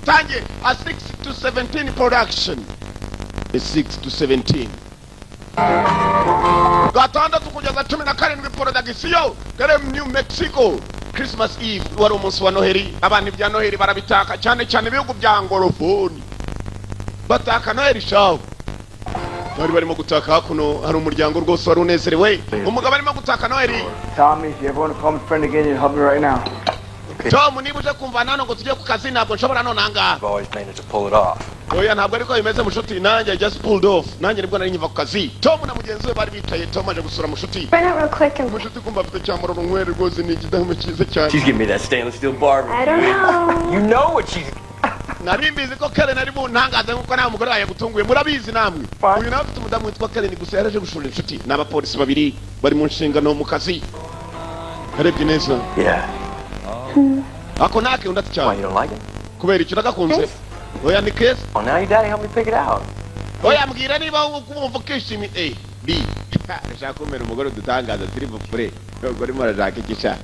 Tangi a 6 to 17 production. A 6 to 17. Gatandatu kugeza 17 production. Kare New Mexico. Christmas Eve wari umunsi wa Noheri. Abantu bya Noheri barabitaka cyane cyane ibihugu bya ngorofoni. Bataka Noheri shawo. Bari barimo gutaka hakuno hari umuryango rwose wari unezerewe. Umugabo arimo gutaka Noheri. Tommy, if you ever want to call me friend again, you help me right now. Okay. Tom, niba uje kumva nano ngo tujye ku kazi ntabwo nshobora none anga. I've always managed to pull it off. Oya ntabwo ariko bimeze mushuti nanjye just pulled off. Nanjye nibwo nari nyiva ku kazi. Tom na mugenzi we bari bitaye Tom aje gusura mushuti. Run out real quick and... Mushuti kumva afite cyamuro runywere rwose ni ikidamu cyiza cyane. She's giving me that stainless steel barber. I don't know. You know what she's... Narimbizi ko Karen ari mu ntangaza nkuko nta mugore waye gutunguye murabizi namwe. Uyu nawe afite umudamu witwa Karen gusa yaraje gushura inshuti n'abapolisi babiri bari mu nshingano mu kazi. Harebye neza. Yeah. Ako nake undati cyane. Why, you don't like it? Kubera icyo nagakunze. Oya ni case. Oh, now your daddy helped me pick it out. Oya mbwira niba ukumva kishimi A B. Rashaka kumera umugore dutangaza turi bufure. Ugore marashaka ikisha.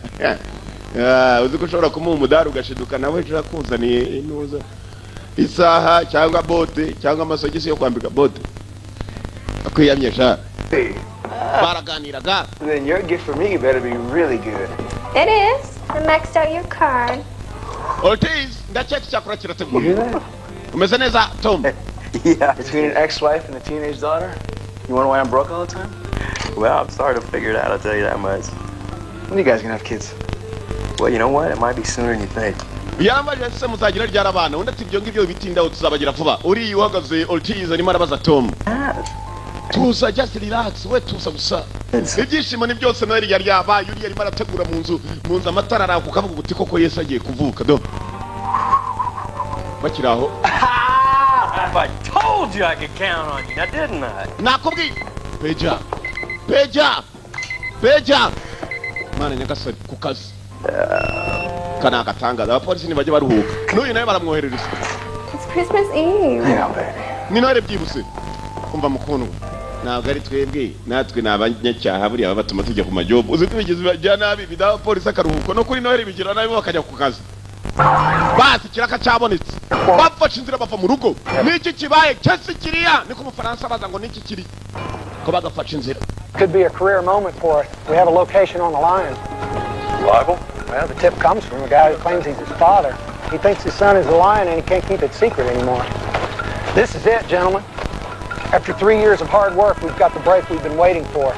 Uzi ko ushobora kumuha umudari ugashiduka nawe urakuzaniye inuza isaha cyangwa bote cyangwa amasogisi yo kwambika bote akwiyamye sha baraganiraga. Then your gift for me better be really good. It is. I maxed out your card. Ortiz ndacheki cyakora You hear kirateguye. that? Umeze neza Tom? Yeah. Between an ex-wife and a teenage daughter? You wonder why I'm broke all the time? Well, I'm starting to figure it out, I'll tell you that much. When are you guys gonna have kids? Well, you know what? It might be sooner than you think. Yambaje se muzagira ryarabana undi ati ibyo ngibyo bitinda tuzabagira vuba. Uri uhagaze Ortiz arimo arabaza Tom. Tuza just relax we tuza gusa. Ibyishimo ni byose nari yari yabaye uri yarimo arategura mu nzu amatara arako kavuga ubuti koko Yesu agiye kuvuka do. Bakiraho. I told you I could count on you, now didn't I? Nakubwi. Peja. Mana nyagasari ku kazi. Kana gatangaza abapolisi nibajye baruhuka. N'uyu nawe baramwoherereza. It's Christmas Eve. I know, baby. Ni Noheri byibuse. Kumva mukono. Ntabwo ari twebwe natwe nabanyacyaha buri aba batuma tujya ku majobo. Uzi tubigeze bajya nabi bidaho polisi akaruhuko no kuri Noheri bigira nabi bakajya ku kazi. Basi kiraka cyabonetse. Bapfashe inzira bava mu rugo. Niki kibaye cyese kiriya niko mu Faransa baza ngo niki kiri. Ko bagafashe inzira. Could be a career moment for us. We have a location on the line. Reliable? Well, the tip comes from a guy who claims he's his father. He thinks his son is the lion and he can't keep it secret anymore. This is it, gentlemen. After 3 years of hard work, we've got the break we've been waiting for.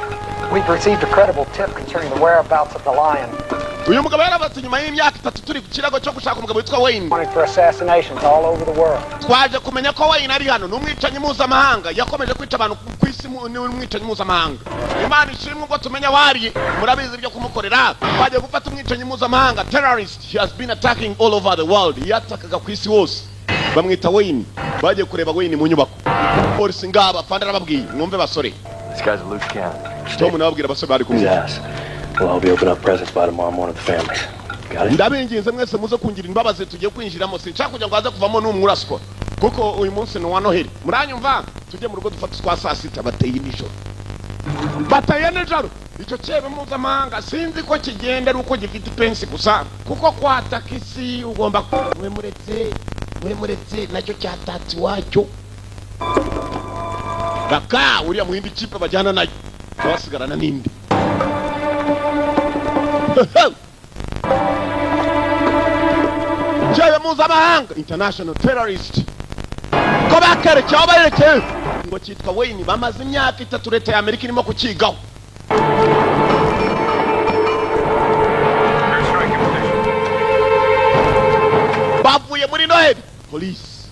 We've received a credible tip concerning the whereabouts of the lion. Uyu mugabo yarabatse nyuma y'imyaka 3 turi ku kirago cyo gushaka umugabo witwa Wayne. Wanted for assassinations all over the world. Twaje kumenya ko Wayne ari hano n'umwicanyi mpuzamahanga yakomeje kwica abantu ku isi n'umwicanyi mpuzamahanga. Imana ishimwe ubwo tumenya wari murabizi byo kumukorera. Twaje gufata umwicanyi mpuzamahanga terrorist. He has been attacking all over the world. Yatakaga ku isi hose. Bamwita Wayne. Baje kureba Wayne mu nyubako. Polisi ngaba fandara babwiye mwumve basore. This guy's a loose cannon. Tom nababwira basore bari kumwe. Yes. Well, I'll be opening up presents by tomorrow morning with the families. Got it? Ndabinginze mwese muze kungira imbabazi tugiye kwinjiramo sinshaka kugira ngo aze kuvamo n'umuraswa. Kuko uyu munsi ni wa Noheri. Muranyumva tujye mu rugo dufata twa saa sita bateye nijoro. Bateye nijoro. Icyo cyebe mpuzamahanga sinzi ko kigenda ari uko gifite pensi gusa. Kuko kwataka isi ugomba mwemuretse nacyo cyatatsi wacyo. Baka uriya muhindi kipe bajyana nayo. Basigarana n'indi. Cyebe mpuzamahanga international terrorist. Ko bakare cyaba yereke ngo cyitwa Wayne bamaze imyaka 3 leta ya Amerika irimo kukigaho. Bavuye muri Noheri police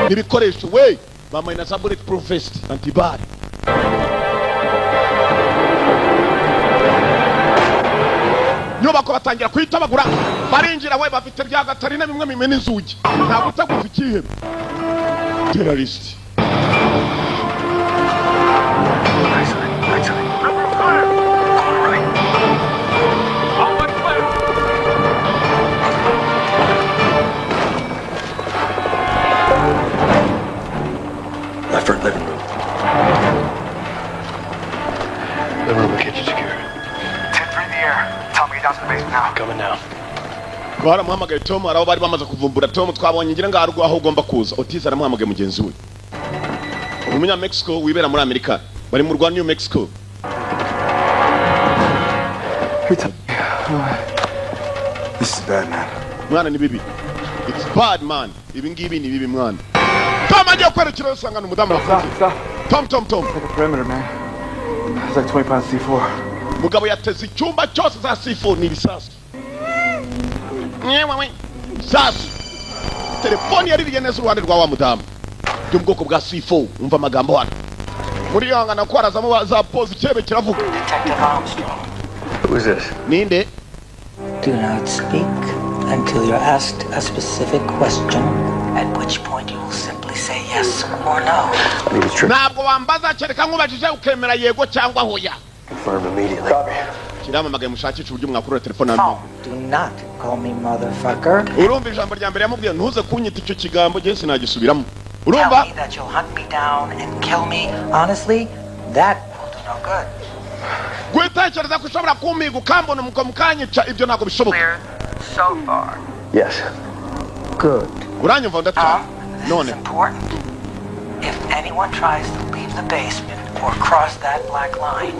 nibikoresho we bamaye na bulletproof vest antibar. Nyubako batangira kwitabagura barinjira we bafite byagatari na bimwe mimena inzugi nta gutaguza ikihebe terrorist. Left for living room. Living room and kitchen secure. 10-3 in the air. Tell me get down to the basement now. Coming now. baramuhamagaye Tom, hari aho bari bamaze kuvumbura Tom twabonye ngira ngo harugwa aho ugomba kuza. Otis aramuhamagaye mugenzi we, umunya Mexico wibera muri Amerika, bari mu rwa New Mexico. This is bad, man. Mwana ni bibi. It's bad, man. Ibi ngibi ni bibi mwana. Tom agiye kwerekera usangana umudamu wafunze. Tom. Take a perimeter, man. It's like 20 pounds C4. Mugabo yateze icyumba cyose za C4 ni ibisasu. Nyewe sasu. Telefoni yaririye neza uruhande rwa wa mudamu. Byo bwoko bwa C4 umva amagambo hano. Muri yangana kwarazamo za pose cyebe kiravuga. Detective Armstrong. Who is this? Ninde? Do not speak until you're asked a specific question, at which point you will simply say yes or no. I need a trip. Ntabwo wambaza kereka nkubajije ukemera yego cyangwa hoya. Confirm immediately. Copy. Kiramamagaye mushakisha uburyo mwakurura telefone hano. Do not call me motherfucker. Urumva ijambo rya mbere yamubwiye ntuze kunyita icyo kigambo je sinagisubiramo. Tell Urumva? me that you'll hunt me down and kill me. Honestly, that will do no good. Gwitekereza ko ushobora kumiga ukambona mukanyica ibyo ntabwo bishoboka. Clear so far. Yes. Good. Uranyumva ndacyane. This is None. important. If anyone tries to leave the basement or cross that black line,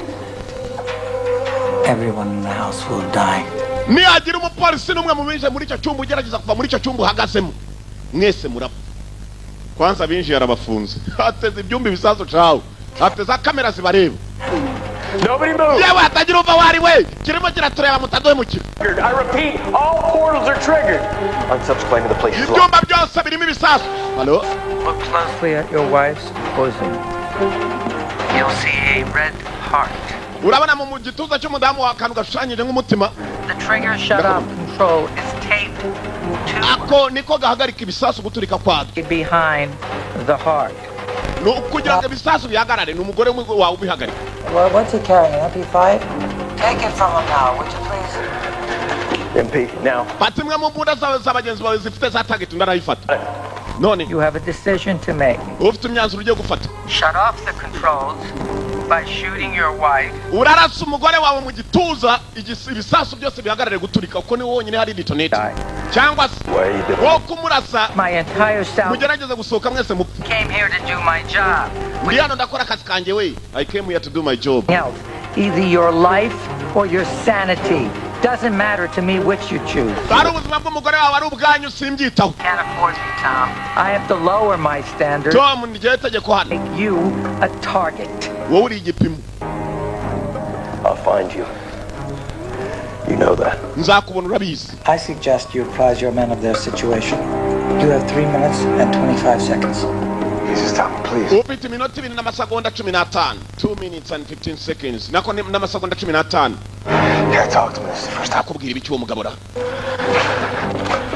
everyone in the house will die. Nihagira umupolisi n'umwe mubinje muri icyo cyumba ugerageza kuva muri icyo cyumba uhagazemo, mwese murapfa. Kwanza binjiye arabafunze. Ateze ibyumba ibisazo cawe. Ateze kamera zibareba. Nobody move. Yewe atagira uva wari we. Kirimo kiratureba mutadoye mu kiro. I repeat, all portals are triggered. Unsub's claiming the place is locked. Ibyumba byose birimo ibisasu. Hello? Look closely at your wife's bosom. You'll see a red heart. Urabona mu gituza cy'umudamu wa kantu gashushanyije nk'umutima. The trigger shut-off control is taped to Ako niko gahagarika ibisasu guturika kwabyo. behind the heart. No kugira ngo ibisasu bihagarare ni umugore wawe ubihagarika. Well, what's he carrying? MP5? Take it from him now, would you please? MP, now. Patimwe mu mbunda z'abagenzi bawe zifite za target ndarayifata. None You have a decision to make. ufite imyanzuro ugiye gufata. Shut off the controls by shooting your wife. Urarasa umugore wawe mu gituza ibisasu byose bihagarare guturika uko ni wonyine hari detonator. Cyangwa se wo kumurasa My entire South mugerageze gusohoka mwese mupfe. came here to do my job. Ndi hano ndakora akazi kanjye we. I came here to do my job. Health, either your life or your sanity. Doesn't matter to me which you choose. Ari ubuzima bw'umugore wawe ari ubwanyu simbyitaho. Can't afford me, Tom. I have to lower my standards. Tom ndiye tegeko hano. Make you a target. Wowe uri igipimo. I'll find you. You know that. Nzakubona urabizi. I suggest you apprise your men of their situation. You have 3 minutes and 25 seconds. Easy, stop, please. Ufite iminota 2 n'amasegonda 15. 2 minutes and 15 seconds. Nako n'amasegonda 15. Yeah, talk to me. This is the first time. Akubwira ibiki uwo mugabo ra.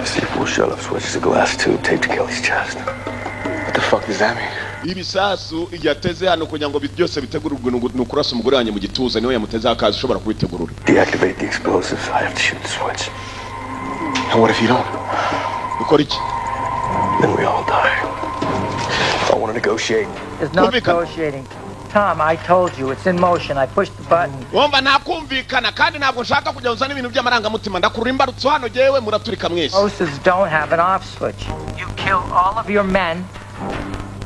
C4 shut-off switch is a glass tube taped to Kelly's chest. What the fuck does that mean? Ibisasu yateze hano kugira ngo byose bitegururwe no kurasa umugore wanjye mu gituza niwe yamuteze akazi ushobora kubitegurura. Deactivate the explosives. I have to shoot the switch. And what if you don't? Ukora iki? Then we all die. I want to negotiate. There's no negotiating. Tom, I told you, it's in motion. I pushed the button. Wumva nakumvikana kandi ntabwo nshaka kujya uzana ibintu by'amarangamutima ndakurura imbarutso hano jewe muraturika mwese. Houses don't have an off switch. You kill all of your men,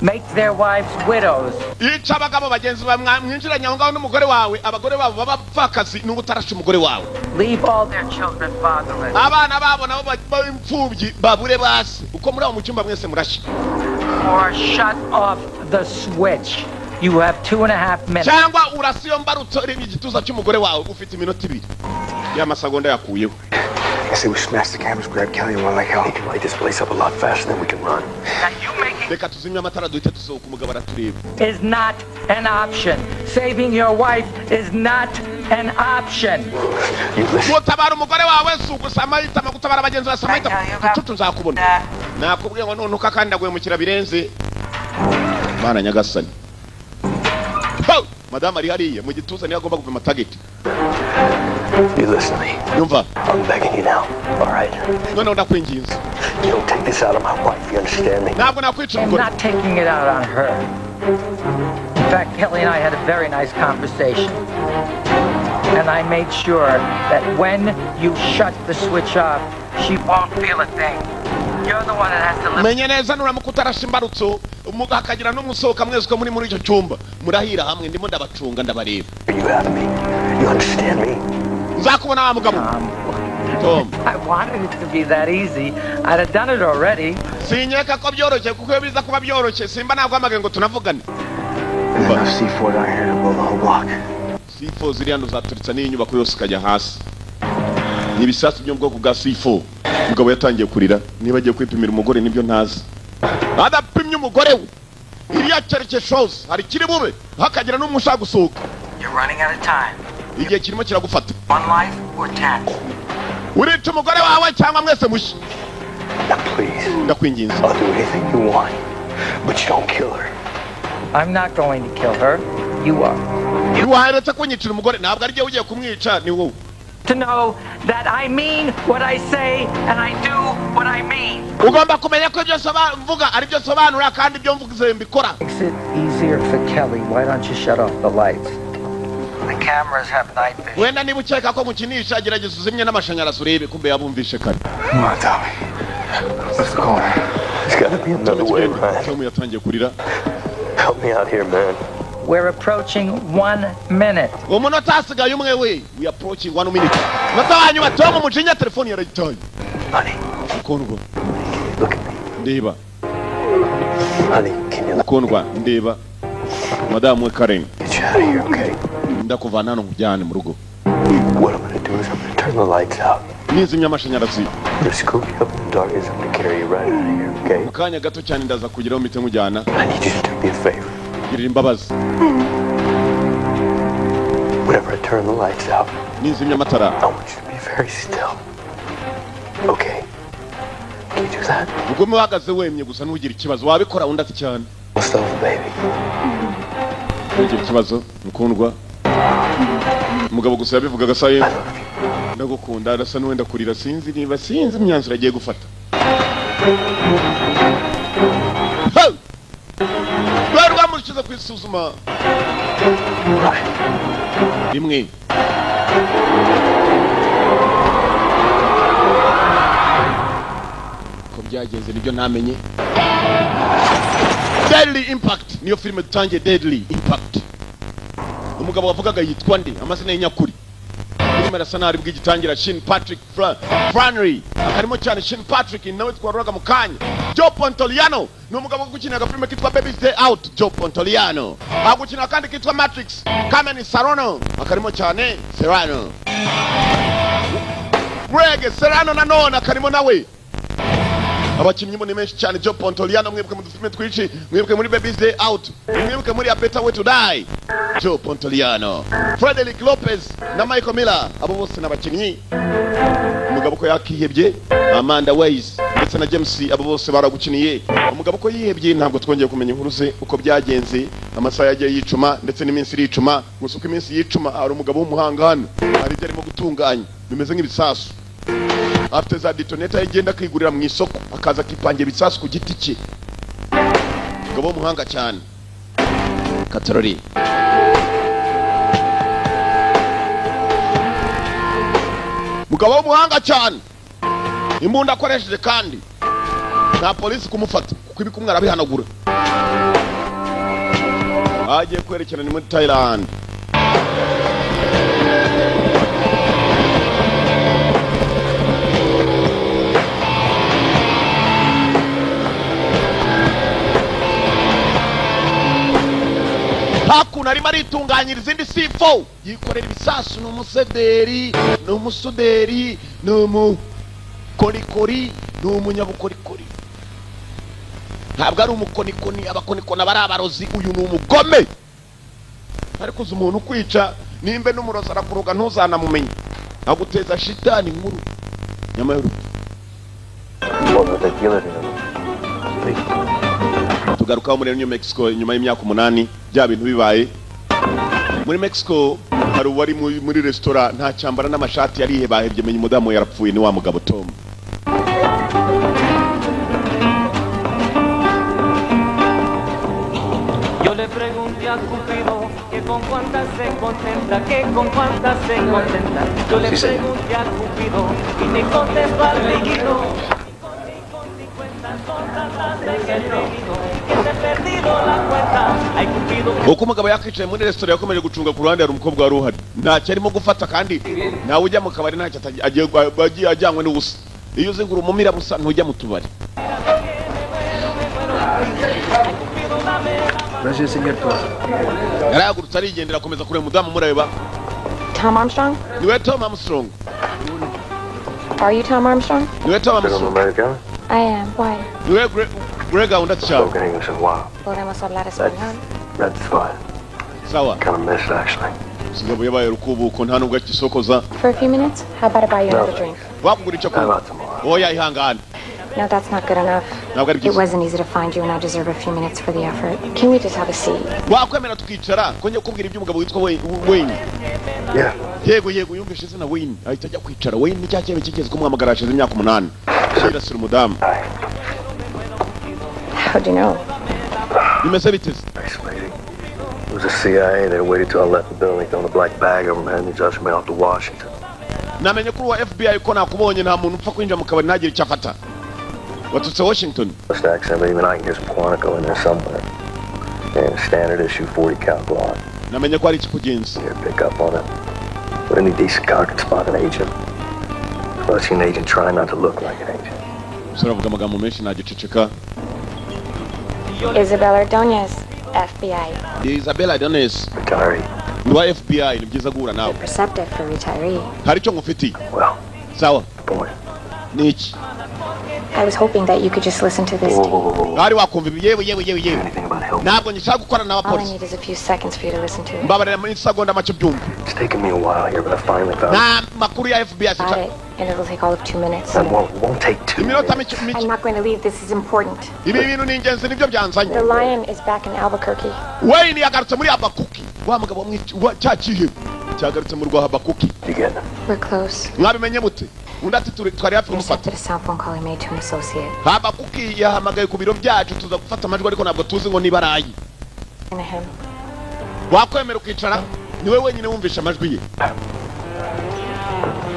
make their wives widows. Yica abagabo bagenzi bawe mwinjiranye aho ngaho n'umugore wawe abagore babo b'abapfakazi n'ubu utarashe umugore wawe. Leave all their children fatherless. Abana babo nabo b'imfubyi babure basi uko muri aho mu cyumba mwese murashye. Or shut off the switch. You have 2.5 minutes. Cyangwa urasiyo mbarutso iri igituza cy'umugore wawe ufite iminota 2. Y'amasegonda yakuyeho. I say we smash the cameras, grab Kelly, and run like hell. We can light this place up a lot faster than we can run. Now you making Reka tuzimya amatara duhita dusohoka umugabo aratureba. is not an option. Saving your wife is not an option. You listen. Gutabara umugore wawe si ugusama yitama gutabara bagenzi ba sama yitama cucu nzakubona. Nakubwiye ngo none ukakandi ndaguye mu kira birenze. Mana nyagasani. Madame ari hariya mu gituza niyo agomba kuva target. You listen to me. Yumva. I'm begging you now. All right. None ndakwinginze. You don't take this out of my wife. You understand me? Ntabwo nakwica I'm umugore. not taking it out on her. In fact, Kelly and I had a very nice conversation. And I made sure that when you shut the switch off, She won't feel a thing. You're the one that has to live. menye neza nuramuka utarasha imbarutso hakagira n'umusohoka mwese ko muri icyo cyumba murahira hamwe ndimo ndabacunga ndabareba. You have me. You understand me? Nzakubona wa mugabo. Tom. I wanted it to be that easy. I'd have done it already. Sinyeka ko byoroshye kuko biza kuba byoroshye simba nakwamage ngo tunavugane. There's enough C4 down here to blow the whole block. C4 ziri hano zaturitsa n'inyubako yose ikajya hasi. Ni ibisasu byo mu bwoko bwa C4. Mugabo yatangiye kurira niba agiye kwipimira umugore nibyo ntazi. Adapimye umugore we. Iriya cyereke shows hari kiri bube hakagira n'umushaka gusohoka. You're running out of time. Igihe kirimo kiragufata. One life or 10. Urica umugore wawe cyangwa mwese mushya. Now please. Ndakwinginze. I'll do anything you want, but you don't kill her. I'm not going to kill her. You are. Ntiwaheretse kunyicira umugore ntabwo ari jye ugiye kumwica ni wowe. To know that I mean what I say and I do what I mean. Ugomba kumenya ko ibyo mvuga ari byo sobanura kandi ibyo mvuze mbikora. Makes it easier for Kelly. Why don't you shut off the lights? The cameras have night vision. Wenda niba ukeka ko mukinisha gerageza uzimye n'amashanyarazi urebe kumbe yabumvishe kare. Come on, Tommy. Let's go. There's gotta be another way, man. Tom yatangiye kurira. Help me out here, man. We're approaching 1 minute. Umunota asigaye umwe we. We approaching 1 minute. Natawanyuma Tom umujinya telefone yarayitaye. Honey. Ukundwa. Look at me. Ndeba. Honey, can you Ukundwa ndeba. Madamu Karen. get you out of here, okay? Ndakuvana hano nkujyane mu rugo. What I'm gonna do is I'm gonna turn the lights out. Nizimya amashanyarazi. I'm gonna scoop you up in the darkness. I'm gonna carry you right out of here, okay? Mu kanya gato cyane ndaza kugeraho mpite nkujyana. I need you to do me a favor. Girira imbabazi. Whenever I turn the lights out, Nizimya amatara. I want you to be very still. Okay? Can you do that? Ugume uhagaze wemye gusa ntugire ikibazo wabikora undi ati cyane. What's up, baby? Ntugire ikibazo mukundwa. Umugabo gusa yabivugaga sa yemwe. Ndagukunda arasa n'uwenda kurira sinzi niba sinzi imyanzuro agiye gufata. Bari bamushize kwisuzuma. Rimwe. Ko byagenze nibyo namenye. Deadly Impact niyo filime dutangiye Deadly Impact. Umugabo wavugaga yitwa nde amazina y'inyakuri. Filime arasa n'ari bw'igitangira Shin Patrick Flannery. Akarimo cyane Shin Patrick nawe twaruraga mu kanya. Joe Pontoliano ni umugabo gukina agafilime kitwa Baby's Day Out. Joe Pontoliano agukina kandi kitwa Matrix. Carmen Serrano akarimo cyane Serrano. Greg Serrano nanone akarimo nawe. Abakinnyi bo ni menshi cyane. Joe Pontoliano mwibuke mu dufilime twici, mwibuke muri Baby's Day Out, mwibuke muri A Better Way to Die. Joe Pontoliano, Frederick Lopez na Michael Miller abo bose n'abakinnyi. Umugabo ko yakihebye Amanda Weiss ndetse na James abo bose baragukiniye. Umugabo ko yihebye ntabwo twongeye kumenya inkuru ze uko byagenze. Amasaha yagiye yicuma ndetse n'iminsi iricuma. Gusa uko iminsi yicuma ari umugabo w'umuhanga hano hari ibyo arimo gutunganya bimeze nk'ibisasu. After za detonator yagenda kwigurira mu isoko akaza kipangira ibisasu ku giti cye. Umugabo w'umuhanga cyane. Katarori. Mugabo w'umuhanga cyane. Imbunda akoresheje kandi nta polisi kumufata kuko ibikumwe arabihanagura. Agiye kwerekana ni muri Thailand. Hakuna arimo aritunganyiriza izindi C4 yikorera ibisasu n'umusederi n'umusuderi n'umukorikori n'umunyabukorikori. Ntabwo ari umukonikoni abakonikona bari abarozi uyu ni umugome. Ariko uzi umuntu kwica nimbe n'umurozi arakuruga ntuzanamumenye aguteza shitani nkuru nyama y'urugo. Tugaruka muri New Mexico nyuma y'imyaka 8 bya bintu bibaye. Muri Mexico hari uwari muri restaurant nta cyambara n'amashati yari yihebahebye menye umudamu yarapfuye ni wa mugabo Tom. Yo le pregunté a Cupido que con cuántas se contenta, que con cuántas se contenta. Yo le pregunté a Cupido y me contestó al briguito. uko umugabo yakicaye muri resitora yakomeje gucunga ku ruhande hari umukobwa wari uhari ntacyo arimo gufata kandi nawe ujya mu kabari ntacyo agiye ajyanywe n'ubusa iyo uzi ngo urumumira busa ntujya mu tubari yarahagurutse arigendera akomeza kureba umudamu mureba Tom Armstrong? niwe Tom Armstrong. Are you Tom Armstrong? niwe Tom Armstrong. I am. Why? niwe Grega undachao. Podemos hablar español. That's fine. Sawa. Kind of missed actually. Sigabo yabaye rukubu ko nta nubwo akisokoza. For a few minutes? How about I buy you another drink? Wakugura icyo kunywa. Oya ihangane. No, that's not good enough. It wasn't easy to find you and I deserve a few minutes for the effort. Can we just have a seat? Wakwemera tukicara ko njye kubwira iby'umugabo witwa Wayne. Yeah. Yego yumvishe izina Wayne ahita ajya kwicara. Wayne ni cyakebe kigeze ko mwamagara hashize imyaka 8. Kirasira umudamu. How do you know? Nimeze biteze. It was the CIA. They waited till I left the building, thrown a black bag over my head, and they just me off to Washington. Namenye kuri wa FBI ko nakubonye nta muntu upfa kwinjira mu kabari ntagire icyo afata. Watutse Washington. Just accent, but even I can hear some Quantico in there somewhere. And standard issue 40 cal Glock. Namenye ko ari ikikugenzi. Here, pick up on it. But any decent car can spot an agent. Especially an agent trying not to look like an agent. Suravuga amagambo menshi nagiceceka. Isabella Ordonez, FBI. Isabella Ordonez. Retiree. Ni FBI ni byiza guhura nawe. Perceptive for retiree. Hari icyo ngufitiye. Well. Sawa. Boy. Niki. I was hoping that you could just listen to this tape. Hari wakumva yewe. Ntabwo nyishaka gukora na All I abapolisi. need is a few seconds for you to listen to it. Mbabarira muri seconda make byumva. It's taken me a while here, but I finally found Na makuru ya FBI Got sicha. it, and it'll take all of 2 minutes. it. Won't take 2 Iminota minutes. I'm not going to leave. This is important. Ibi bintu ni ingenzi nibyo byanzanye. The lion is back in Albuquerque. Wayne yagarutse muri Abakuki. Wa mugabo cyakihe. Cyagarutse mu rwa Abakuki. You get it? We're close. Mwabimenye mute. Undi ati twari hafi kumufata. Intercepted a cell phone call I made to an associate. Abakuki yahamagaye ku biro byacu tuza gufata amajwi ariko ntabwo tuzi ngo niba arayi. And him. Wakwemera ukicara niwe wenyine wumvisha amajwi ye.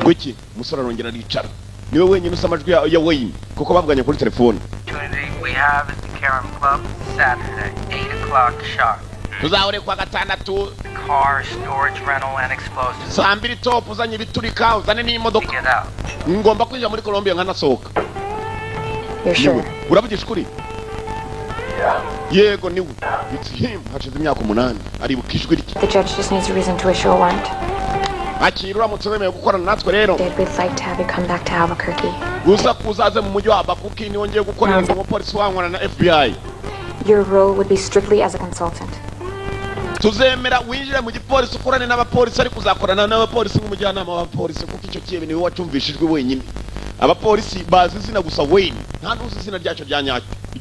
Gwiki umusore arongera aricara. Niwe wenyine usa amajwi ya Wayne kuko bavuganye kuri telefone. We have at the Karam Club Saturday, 8 o'clock sharp. Tuzahure kwa gatandatu. Car, storage rental, and explosives. Saa mbiri top uzanye ibiturika uzane n'imodoka. Get out. Ngomba kwinjira muri Colombia nkanasohoka. You're sure? Uravugisha ukuri? Yeah. Yego niwe. It's him. Hashize imyaka 8. Aribuka ijwi rye. The judge just needs a reason to issue a warrant. Akira uramutse wemeye gukorana natwe rero. We'd like to have you come back to Albuquerque. Uza kuzaze mu mujyi wa Abakuki ni wongeye gukorera mu polisi wangwana na FBI. Your role would be strictly as a consultant. Tuzemera winjire mu gipolisi ukorane n'abapolisi ariko uzakorana n'abapolisi nk'umujyanama w'abapolisi kuko icyo kibe niwe wacumvishijwe wenyine. Abapolisi bazi izina gusa Wayne nta ntuzi izina ryacyo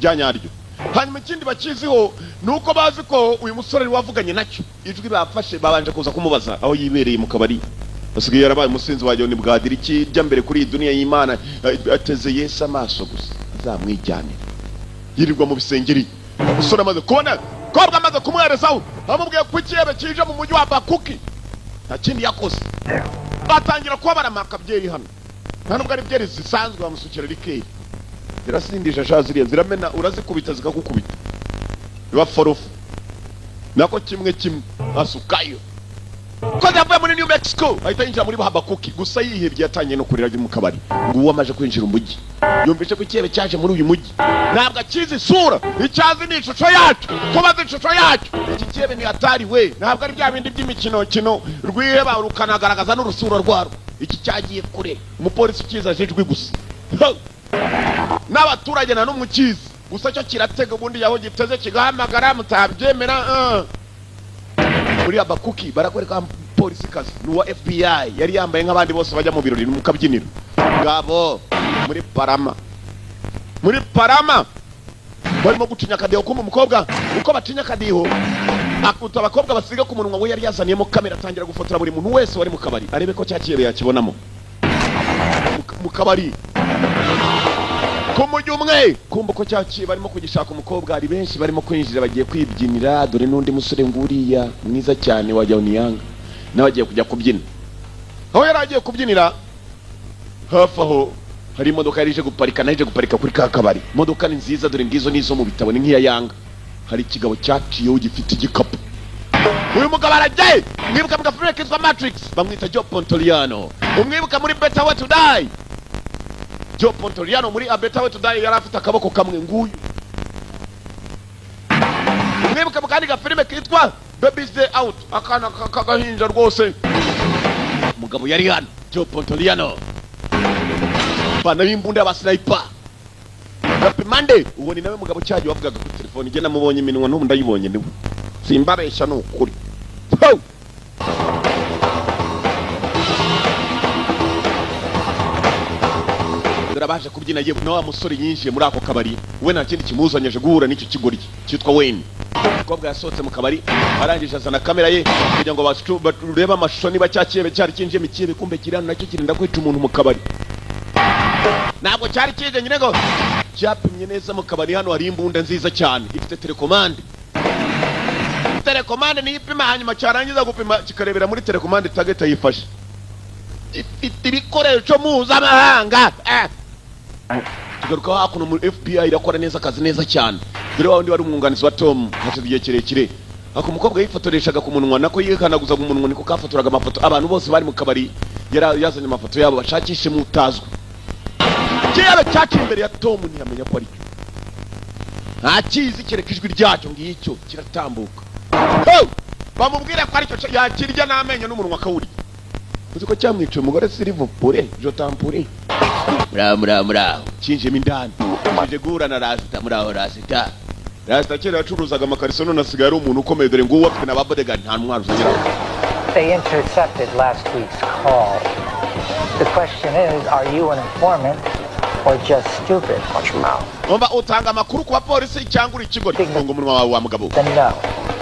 ryanyaryo. Hanyuma ikindi bakiziho nuko bazi ko uyu musore wavuganye nacyo ijwi bafashe babanje kuza kumubaza aho yibereye mu kabari. Basigaye yarabaye umusinzi wayo ni bwadira iki jya mbere kuri dunia y'Imana ateze Yesu amaso gusa azamwijyanira. Yirirwa mu bisengeri. Umusore amaze kubona kobwa amaze kumwerezaho amubwiye ko ikiyebe kije mu mujyi wa Abakuki nta kindi yakoze. Batangira kuba baramaka byeri hano nta nubwo ari byeri zisanzwe bamusukira rikeye zirasindisha shaziriya ziramena urazikubita zikagukubita biba forofu nako kimwe asukayo ko yavuye muri New Mexico ahita yinjira muri Abakuki gusa yihebye yatangiye no kurira mu kabari nguwo amaje kwinjira umujyi yumvise ko ikiyebe cyaje muri uyu mujyi ntabwo akizi isura icyazi ni ishusho yacu kubaza ishusho yacu iki kiyebe ni hatari we ntabwo ari bya bindi by'imikino rwiheba rukanagaragaza n'urusura rwaro iki cyagiye kure umupolisi ukiza ajejwe gusa n'abaturage na n'umukizi gusa cyo kiratega ubundi yaho giteze kigahamagara mutabyemera muri Abakuki barakwereka polisi kazi n'uwa FBI yari yambaye nk'abandi bose bajya mu birori mu kabyiniro ngabo muri Parama barimo gucinya akadiho k'umukobwa uko bacinya akadiho akuta abakobwa basiga ku munwa we yari yazaniyemo kamera atangira gufotora buri muntu wese wari mu kabari arebe ko cyakiyebe yakibonamo mu kabari kumujyi umwe kumva ko cyaciye barimo kugishaka umukobwa ari benshi barimo kwinjira bagiye kwibyinira dore n'undi musore nguriya mwiza cyane wa Joniyanga nawe agiye kujya kubyina aho yari agiye kubyinira hafi aho hari imodoka yari ije guparika kuri ka kabari imodoka ni nziza dore ngizo nizo mu bitabo ni nk'iya Yanga hari ikigabo cyaciyeho gifite igikapu uyu mugabo aragiye mwibuka mu gafilime kitwa Matrix bamwita Joe Pontoliano umwibuka muri Better Way to Die Joe Pontoliano muri A Better Way to Die yari afite akaboko kamwe nguyu umwibuka mu kandi gafilime kitwa Baby's Day Out akana kagahinja rwose umugabo yari hano Joe Pontoliano bana b'imbunda y'abasniper Mande uwo ni nawe mugabo cyaje wavugaga kuri telefone igena mubonye iminwa n'ubu ndayibonye niwe simbabesha n'ukuri durabaje kubyina yewe nawe musore yinjiye muri ako kabari we nta kindi kimuzanyeje guhura n'icyo kigori cyitwa Wayne umukobwa yasohotse mu kabari arangije azana kamera ye kugira ngo barebe amashusho niba cyakiyebe cyari kinjiye mu kibe kumbe kirano nacyo kirinda kwica umuntu mu kabari ntabwo cyari kije nyine ngo cyapimye neza mu kabari hano hari imbunda nziza cyane ifite telekomande niyo ipima hanyuma cyarangiza gupima kikarebera muri telekomande target yifashe ifite ibikoresho mpuzamahanga tugaruka hakuno muri FBI irakora neza akazi neza cyane dore wa wundi wari umwunganizi wa Tom hashize igihe kirekire ako umukobwa yifotoreshaga ku munwa nako yikanaguza ku munwa niko kafotoraga amafoto abantu bose bari mu kabari yazanye amafoto yabo bashakishe mutazwa kiyabe cyacu imbere ya Tom ntiyamenya ko ari cyo nta kizi kereka ijwi ryacyo ngicyo kiratambuka bamubwire ko ari cyo yakirya n'amenyo n'umunwa kawuri uzi ko cyamwica umugore Silivopure Jotampure mura kinjemo indani kije guhura na Rasta muraho Rasta kera yacuruzaga amakariso none asigaye ari umuntu ukomeye dore nguwo afite na babodega nta ntwaro uzagira They intercepted last week's call. The question is, are you an informant or just stupid? Watch your mouth. Ngomba utanga amakuru kwa polisi cyangwa uri kigo gifunga umunwa wawe wa mugabo. Then no.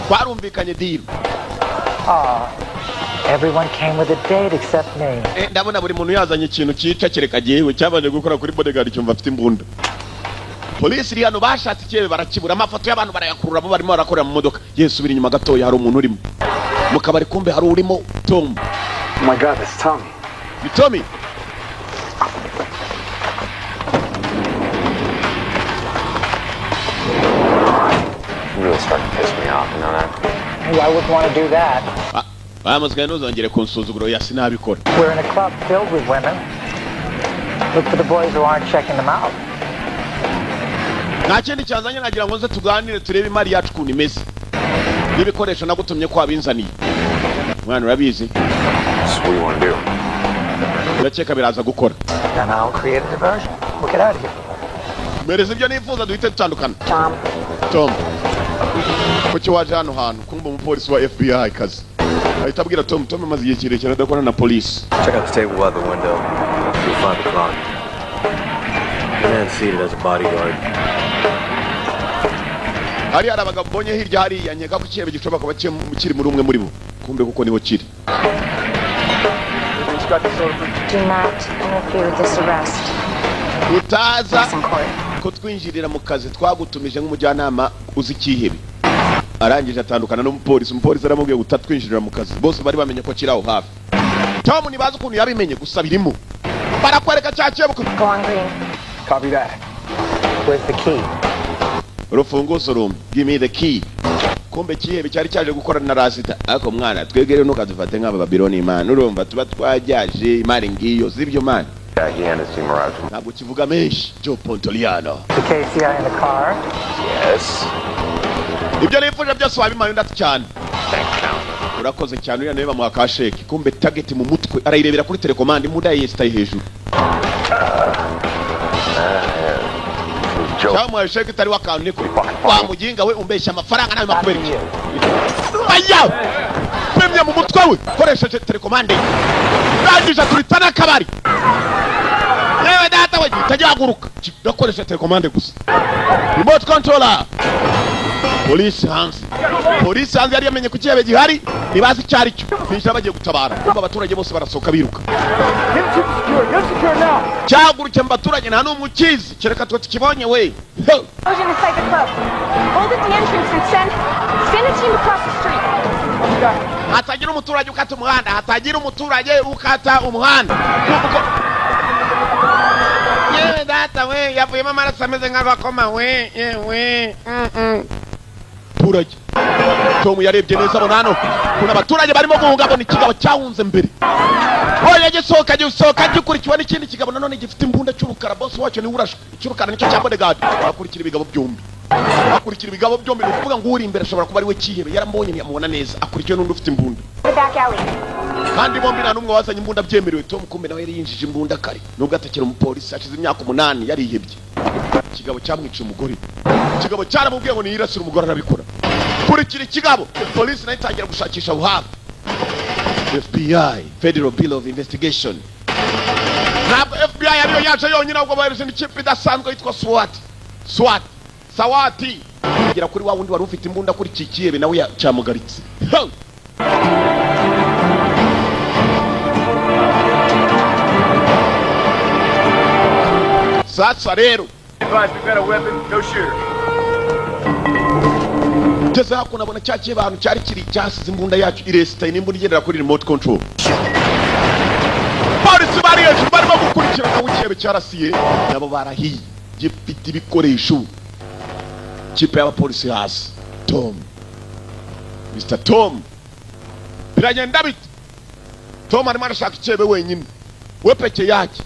Twarumvikanye deal. Everyone came with a date except me. Ndabona buri muntu yazanye ikintu cyica kereka gihewe cyabanje gukora kuri bodyguard cyumva afite imbunda. Polisi iri hano bashatse cyebe barakibura amafoto y'abantu barayakurura bo barimo barakorera mu modoka. Yesu biri nyuma gatoya hari umuntu urimo. Mu kabari kumbe hari urimo Tom. Oh my God, that's Tommy. You Tommy? You really starting to piss me off, you know that? I wouldn't want to do that. Bamuzgaye ntuzongere kunsuzugura yasi nabikora. We're in a club filled with women. Look for the boys who aren't checking them out. Nta kindi cyazanye nagira ngo nze tuganire turebe imari yacu kuntu imeze. N'ibikoresho nagutumye ko abinzaniye. Mwana urabizi? What do you want to do? Ndakeka biraza gukora. Then I'll create a diversion. We'll get out of here. Mereza ibyo nifuza duhite dutandukana. Tom. Kuki waje hano hantu kumba umupolisi wa FBI kazi. Ahita abwira Tom amaze igihe kirekire adakora na polisi. Check out the table out the window. You'll find the clock. The man seated as a bodyguard. Hari abagabo bonye hirya hari yanyega ku kirebe gishobora kuba kiri muri umwe muri bo. Kumbe kuko niho kiri. Do not interfere with this arrest. Utaza ko twinjirira mu kazi twagutumije nk'umujyanama uzi kihebe. Arangije atandukana n'umupolisi aramubwiye gutatwinjirira mu kazi. Bose bari bamenye ko kiraho hafi. Tom nibaza ukuntu yabimenye gusa birimo. Barakwereka cyaciye buko. Go on green. Copy that. Where's the key? Urufunguzo rumwe. Give me the key. Kumbe kihebe cyari cyaje gukorana na Rasita. Ariko mwana twegere no kadufate nk'aba Babylon Imana. Urumva tuba twajyaje imari ngiyo zibyo man. He and his team arrived. Ntabwo kivuga menshi. Joe Pontoliano. The KCI in the car? Yes. Ibyo nifuje byose wabimaye ndati cyane. Urakoze cyane uriya nawe bamuha kasheki. Kumbe target mu mutwe arayirebera kuri telecommand imbunda yesitaye hejuru. Cyamwa sheki itari wakantu niko. Wa mujinga we umbeshya amafaranga nawe makubereke. Aya! Pemye mu mutwe we koresheje telecommand. Ndangije turitana kabari. Yewe data we tajya haguruka. Ndakoresha telecommand gusa. Remote controller. polisi hanze yari yamenye ku kihebe gihari ntibazi icyo ari cyo binjira bagiye gutabara kumva abaturage bose barasohoka biruka cyahagurukiye mu baturage nta n'umwe ukizi kereka twe tukibonye we hatagira umuturage ukata umuhanda hatagira umuturage ukata umuhanda yewe data we yavuyemo amaraso ameze nk'agakoma we yewe abaturage Tom yarebye neza abona hano kuna abaturage barimo guhunga abona ikigabo cyahunze mbere oya gisohoka gikurikiwe n'ikindi kigabo nanone gifite imbunda cy'urukara boss wacyo ni urashwe cy'urukara nicyo cya bodyguard akurikira ibigabo byombi ni ukuvuga ngo uri imbere ashobora kuba ari we kihebe yarambonye ntiyamubona neza akurikiwe n'undi ufite imbunda kandi bombi nta n'umwe wazanye imbunda byemerewe Tom kumbe nawe yari yinjije imbunda kare nubwo atakira umupolisi hashize imyaka 8 yarihebye ikigabo cyamwiciye umugore ikigabo cyaramubwiye ngo niyirasire umugore arabikora kurikira ikigabo polisi nayo itangira gushakisha buhafi FBI Federal Bureau of Investigation ntabwo FBI ariyo yaje yonyine ahubwo bahereza n'ikipe idasanzwe yitwa SWAT kugera kuri wa wundi wari ufite imbunda kuri iki kihebe nawe cyamugaritse sasa rero geze hakuno abona cyakiye abantu cyari kiri cyasize imbunda yacu iresitaye n'imbunda igendera kuri remote control polisi bari hejuru barimo gukurikirana aho ikihebe cyarasiye nabo barahiye gifite ibikoresho kipe y'abapolisi hasi Mr. Tom biragenda bite Tom arimo arashaka ikihebe wenyine we peke yake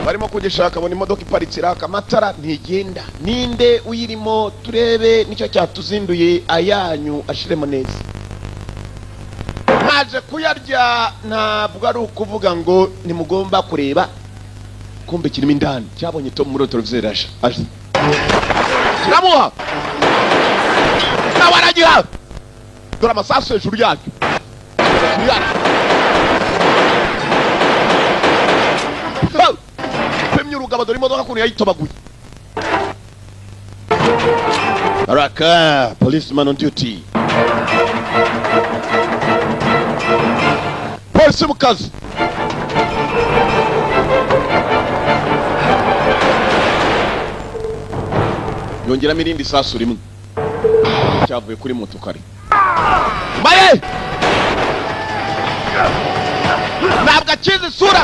barimo kugishaka abona imodoka iparitse iraka amatara ntigenda ninde uyirimo turebe nicyo cyatuzinduye ayanyu ashiremo neza maze kuyarya ntabwo ari ukuvuga ngo nimugomba kureba kumbe kirimo indani cyabonye Tom muri televiziyo rasha kiramuha nawaragira dore amasasu hejuru yacyo urugabo dore imodoka kuntu yayitobaguye Baraka policeman on duty polisi mu kazi yongeramo irindi sasu rimwe cyavuye kuri moto kare baye ntabwo akizi isura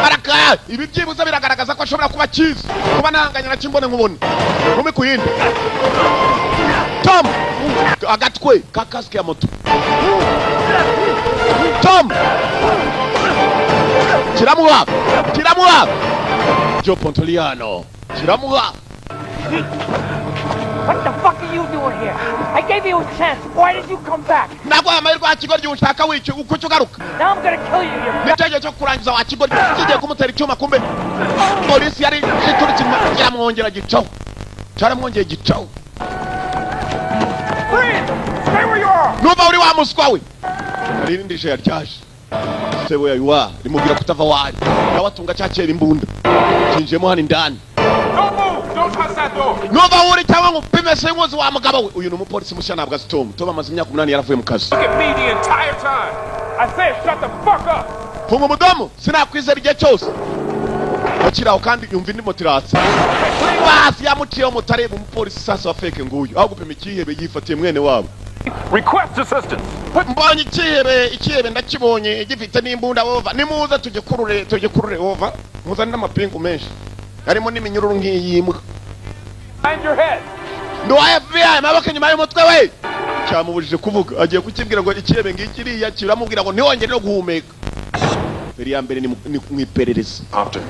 Baraka ibi byibuze biragaragaza ko ashobora kuba kizi kuba nahanganya na kimbone nkubone nkumi ku yindi Tom agatwe kakaske ya moto Tom kiramuha Joe Pontoliano kiramuha What the fuck are you doing here? I gave you a chance. Why did you come back? Nagwa amahirwe akigoryi ushaka wice uko cyugaruka. Now I'm gonna kill you. Nitegereje cyo kurangiza wa kigoryi kigiye kumutera icyuma kumbe. Polisi yari iturutse yaramwongera gicaho. Cyaramwongeye gicaho. Stay where you are. Nuba uri wa muswa we. Ari ndije yaryaje. Stay where you are. Rimubwira kutava wari. Nawatunga cyakera imbunda. Kinjemo hano indani. Nuba uri cyangwa ngupime sengozi wa mugabo we uyu numupolisi mushya nabwo Tom amaze imyaka 8 yaravuye mu kazi. Look at me the entire time. I said shut the fuck up. Funga mudomo sinakwizera igihe cyose. Akiraho kandi yumva indi motirasi. Basi yamuciye mutareba umupolisi sasa wa fake nguyu. Aho gupima ikihebe yifatiye mwene wabo. Request assistance. Mbonye ikihebe ndakibonye gifite n'imbunda over. Nimuza tugikurure over. Muzana n'amapingu menshi. Harimo n'iminyururu nk'iyimbwa. Behind your head. Ndo FBI mabaka nyuma y'umutwe we. Cyamubujije kuvuga agiye kukibwira ngo ikihebe ngikiriya kiramubwira ngo ntiwongere no guhumeka. Beri ya mbere ni mwiperereza. After.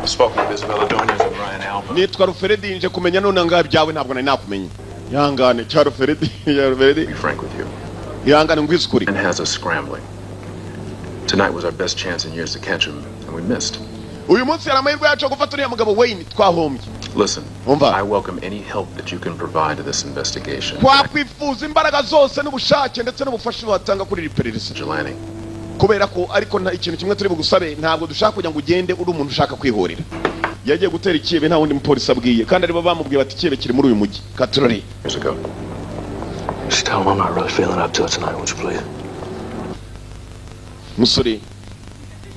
Spoken with Isabella Doñez and Ryan Alba. Nitwa Ruferedi nje kumenya none ngaho byawe ntabwo nari nakumenya. Yangane cha Ruferedi ya Ruferedi. Be frank with you. Yangane ngwizukuri. And has us scrambling. Tonight was our best chance in years to catch him and we missed. Uyu munsi yaramahirwe yacu gufata uriya mugabo Wayne twahombye. Listen, Umva. I welcome any help that you can provide to this investigation. Twakwifuza imbaraga zose n'ubushake ndetse n'ubufasha watanga kuri iri perereza. Jelani. Kubera ko ariko ikintu kimwe turi bugusabe ntabwo dushaka kujya ngo ugende uri umuntu ushaka kwihorera. Yagiye gutera ikibe nta wundi mupolisi abwiye kandi aribo bamubwiye bati ikibe kiri muri uyu mujyi. Katurori. Years ago. Just tell him I'm not really feeling up to it tonight, would you please? Musore.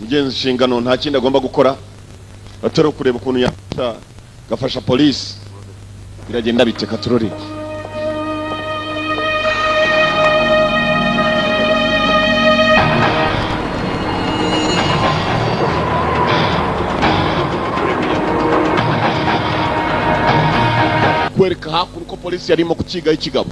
Mugenzi inshingano nta kindi agomba gukora. Atari kureba ukuntu yafasha gafasha polisi. Biragenda bite Katurori. Kwereka hakuno ko polisi yarimo kukigaho ikigabo.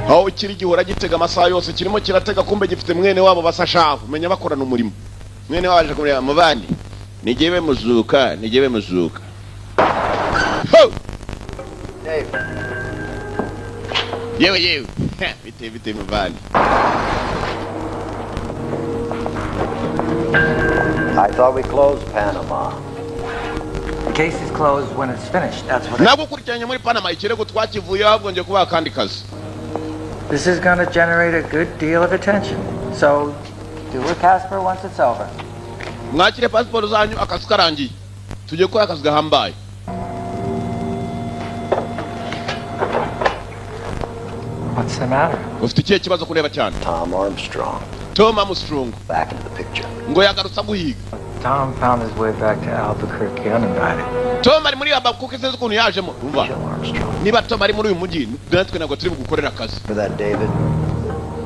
Aho kiri gihora gitega amasaha yose kirimo kiratega kumbe gifite mwene wabo basashavu menya bakorana umurimo. Mwene waje kureba mubandi. Nigiye muzuka. Ho! Yewe. Bite mubandi. I thought we closed Panama. The case is closed when it's finished. That's what. Nabo kurikiranye muri Panama ikirego twakivuye ahubwo nje kuba kandi kazi. This is going to generate a good deal of attention. So, do with Casper once it's over. Mwakire passport zanyu akazi karangiye. Tujye kwa akazi gahambaye. What's the matter? Ufite ikihe kibazo kureba cyane? Tom Armstrong. Back into the picture. Ngo yagarutsa guhiga. Tom found his way back to Albuquerque uninvited. Tom ari muri Albuquerque sinzi ukuntu yajemo. Umva. Niba Tom ari muri uyu mujyi natwe ntabwo turi bugukorera akazi. For that, David.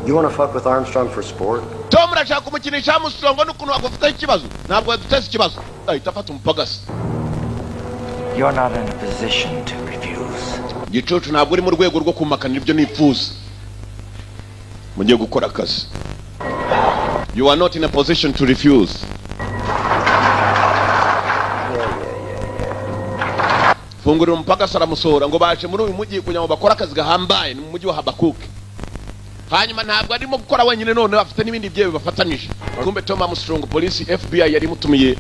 You want to fuck with Armstrong for sport? Tom arashaka kumukinisha Armstrong n'ukuntu agufite ikibazo. Ntabwo yaduteze ikibazo. Ahita afata umupagasi. You're not in a position to refuse. Gicucu ntabwo uri mu rwego rwo kumakanira ibyo nifuza. Mugiye gukora akazi. You are not in a position to refuse. Fungurira umupagasi aramusohora ngo baje muri uyu mujyi kugira ngo bakore akazi gahambaye mu mujyi wa Habakuke. Hanyuma ntabwo arimo gukora wenyine none afite n'ibindi byewe bafatanije. Kumbe Tom Armstrong polisi FBI yari mutumiye.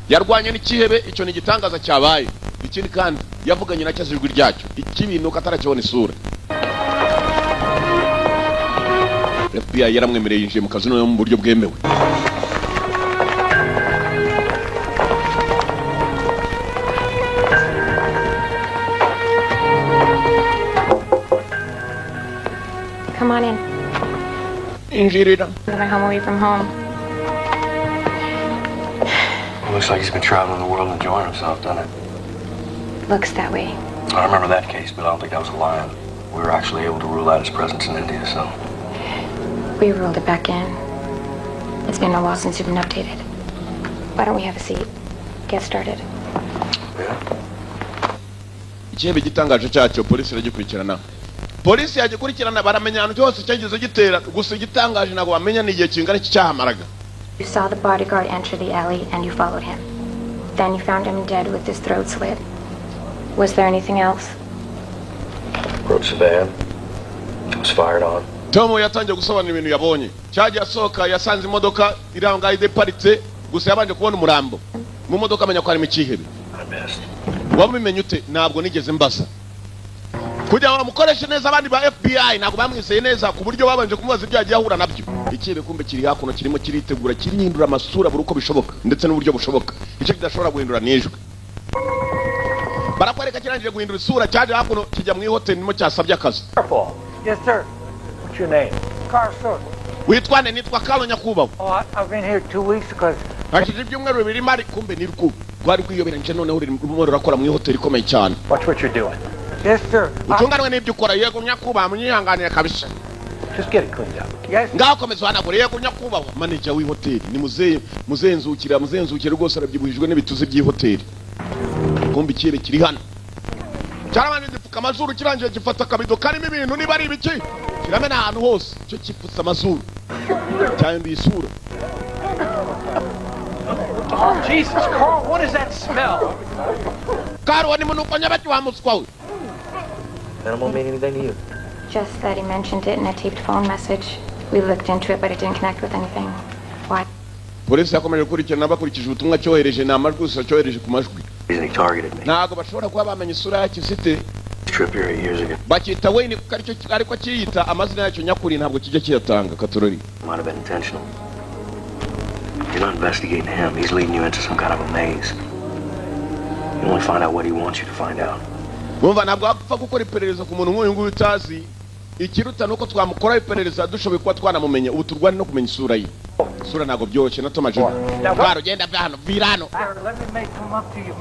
Yarwanye n'ikihebe icyo ni gitangaza cyabaye. Ikindi kandi yavuganye na cyazirwi ryacyo. Ikibintu kataracyo isura. FBI yaramwemereye yinjiye mu kazi no mu buryo bwemewe. Come on in. Injirira. I'm home away from home. It looks like he's been traveling the world enjoying himself, doesn't it? Looks that way. I remember that case, but I don't think that was a lion. We were actually able to rule out his presence in India, so... We ruled it back in. It's been a while since you've been updated. Why don't we have a seat? Get started. Ikihebe gitangaje cyacyo polisi iragikurikirana. Polisi yagikurikirana baramenya ahantu cyose cyagize gitera gusa igitangaje ntabwo bamenya n'igihe kingana cy'ahamaraga. You saw the bodyguard enter the alley and you followed him. Then you found him dead with his throat slit. Was there anything else? Approached the van. It was fired on. Tom yatangiye gusobanura ibintu yabonye. Cyaje asohoka yasanze imodoka iranga ideparitse gusa yabanje kubona umurambo. Mu modoka amenya ko ari mu kihebe. Wabimenye ute? Ntabwo nigeze mbaza. Kugira ngo mukoreshe neza abandi ba FBI ntabwo bamwiseye neza ku buryo babanje kumubaza ibyo yagiye ahura nabyo. Ikihebe kumbe kiri hakuno kirimo kiritegura kirihindura amasura buri uko bishoboka ndetse n'uburyo bushoboka. Icyo kidashobora guhindura nijwe. Barakwereka kirangije guhindura isura cyaje hakuno kijya mu hoteli nimo cyasabye akazi. Yes, sir. What's your name? Carson. Witwane nitwa Kalo Nyakubaho. Oh, I've been here 2 weeks because... Hashize ibyumweru bibiri mari kumbe ni rukubo. Rwari kwiyoberanye noneho urimo urakora mu hoteli ikomeye cyane. Watch what you're doing. Yes, sir. Utunganwe n'ibyo ukora yego Nyakubaho munyihanganira kabisa. Just get it cleaned up. Yes. Ngaho komeza wanagura yego Nyakubaho manager w'ihoteli ni muzenzukira rwose arabyibuhijwe n'ibituzi by'ihoteli. Kumbe ikirere kiri hano. Cyarabanje gipfuka amazuru kirangije gifata kabido karimo ibintu niba ari ibiki. Kiramena ahantu hose cyo kipfutsa amazuru. Cyangwa isura. Oh, Jesus, Carl, what is that smell? Carl, ni munuko nyabaki wa muswa. Animal mean anything to you? Just that he mentioned it in a taped phone message. We looked into it, but it didn't connect with anything. Why? polisi yakomeje gukurikirana bakurikije ubutumwa cyohereje n'amajwi gusa cyohereje ku majwi He targeted me. ntago bashobora kuba bamenye isura yacyo ifite Trip here 8 years ago. bakita Wayne kuko ariko akiyita amazina yacyo nyakuri ntabwo kijya kiyatanga Katorori. Might have been intentional. You're not investigating him. He's leading you into some kind of a maze. You only find out what he wants you to find out. Bumva ntabwo apfa gukora iperereza ku muntu nk'uyu nguyu utazi ikiruta nuko twamukora iperereza dushoboye kuba twanamumenya ubu turwane no kumenya isura ye. Isura ntabwo byoroshye na Thomas Jr. Bwaro genda bwahano virano. Let me make come up to you.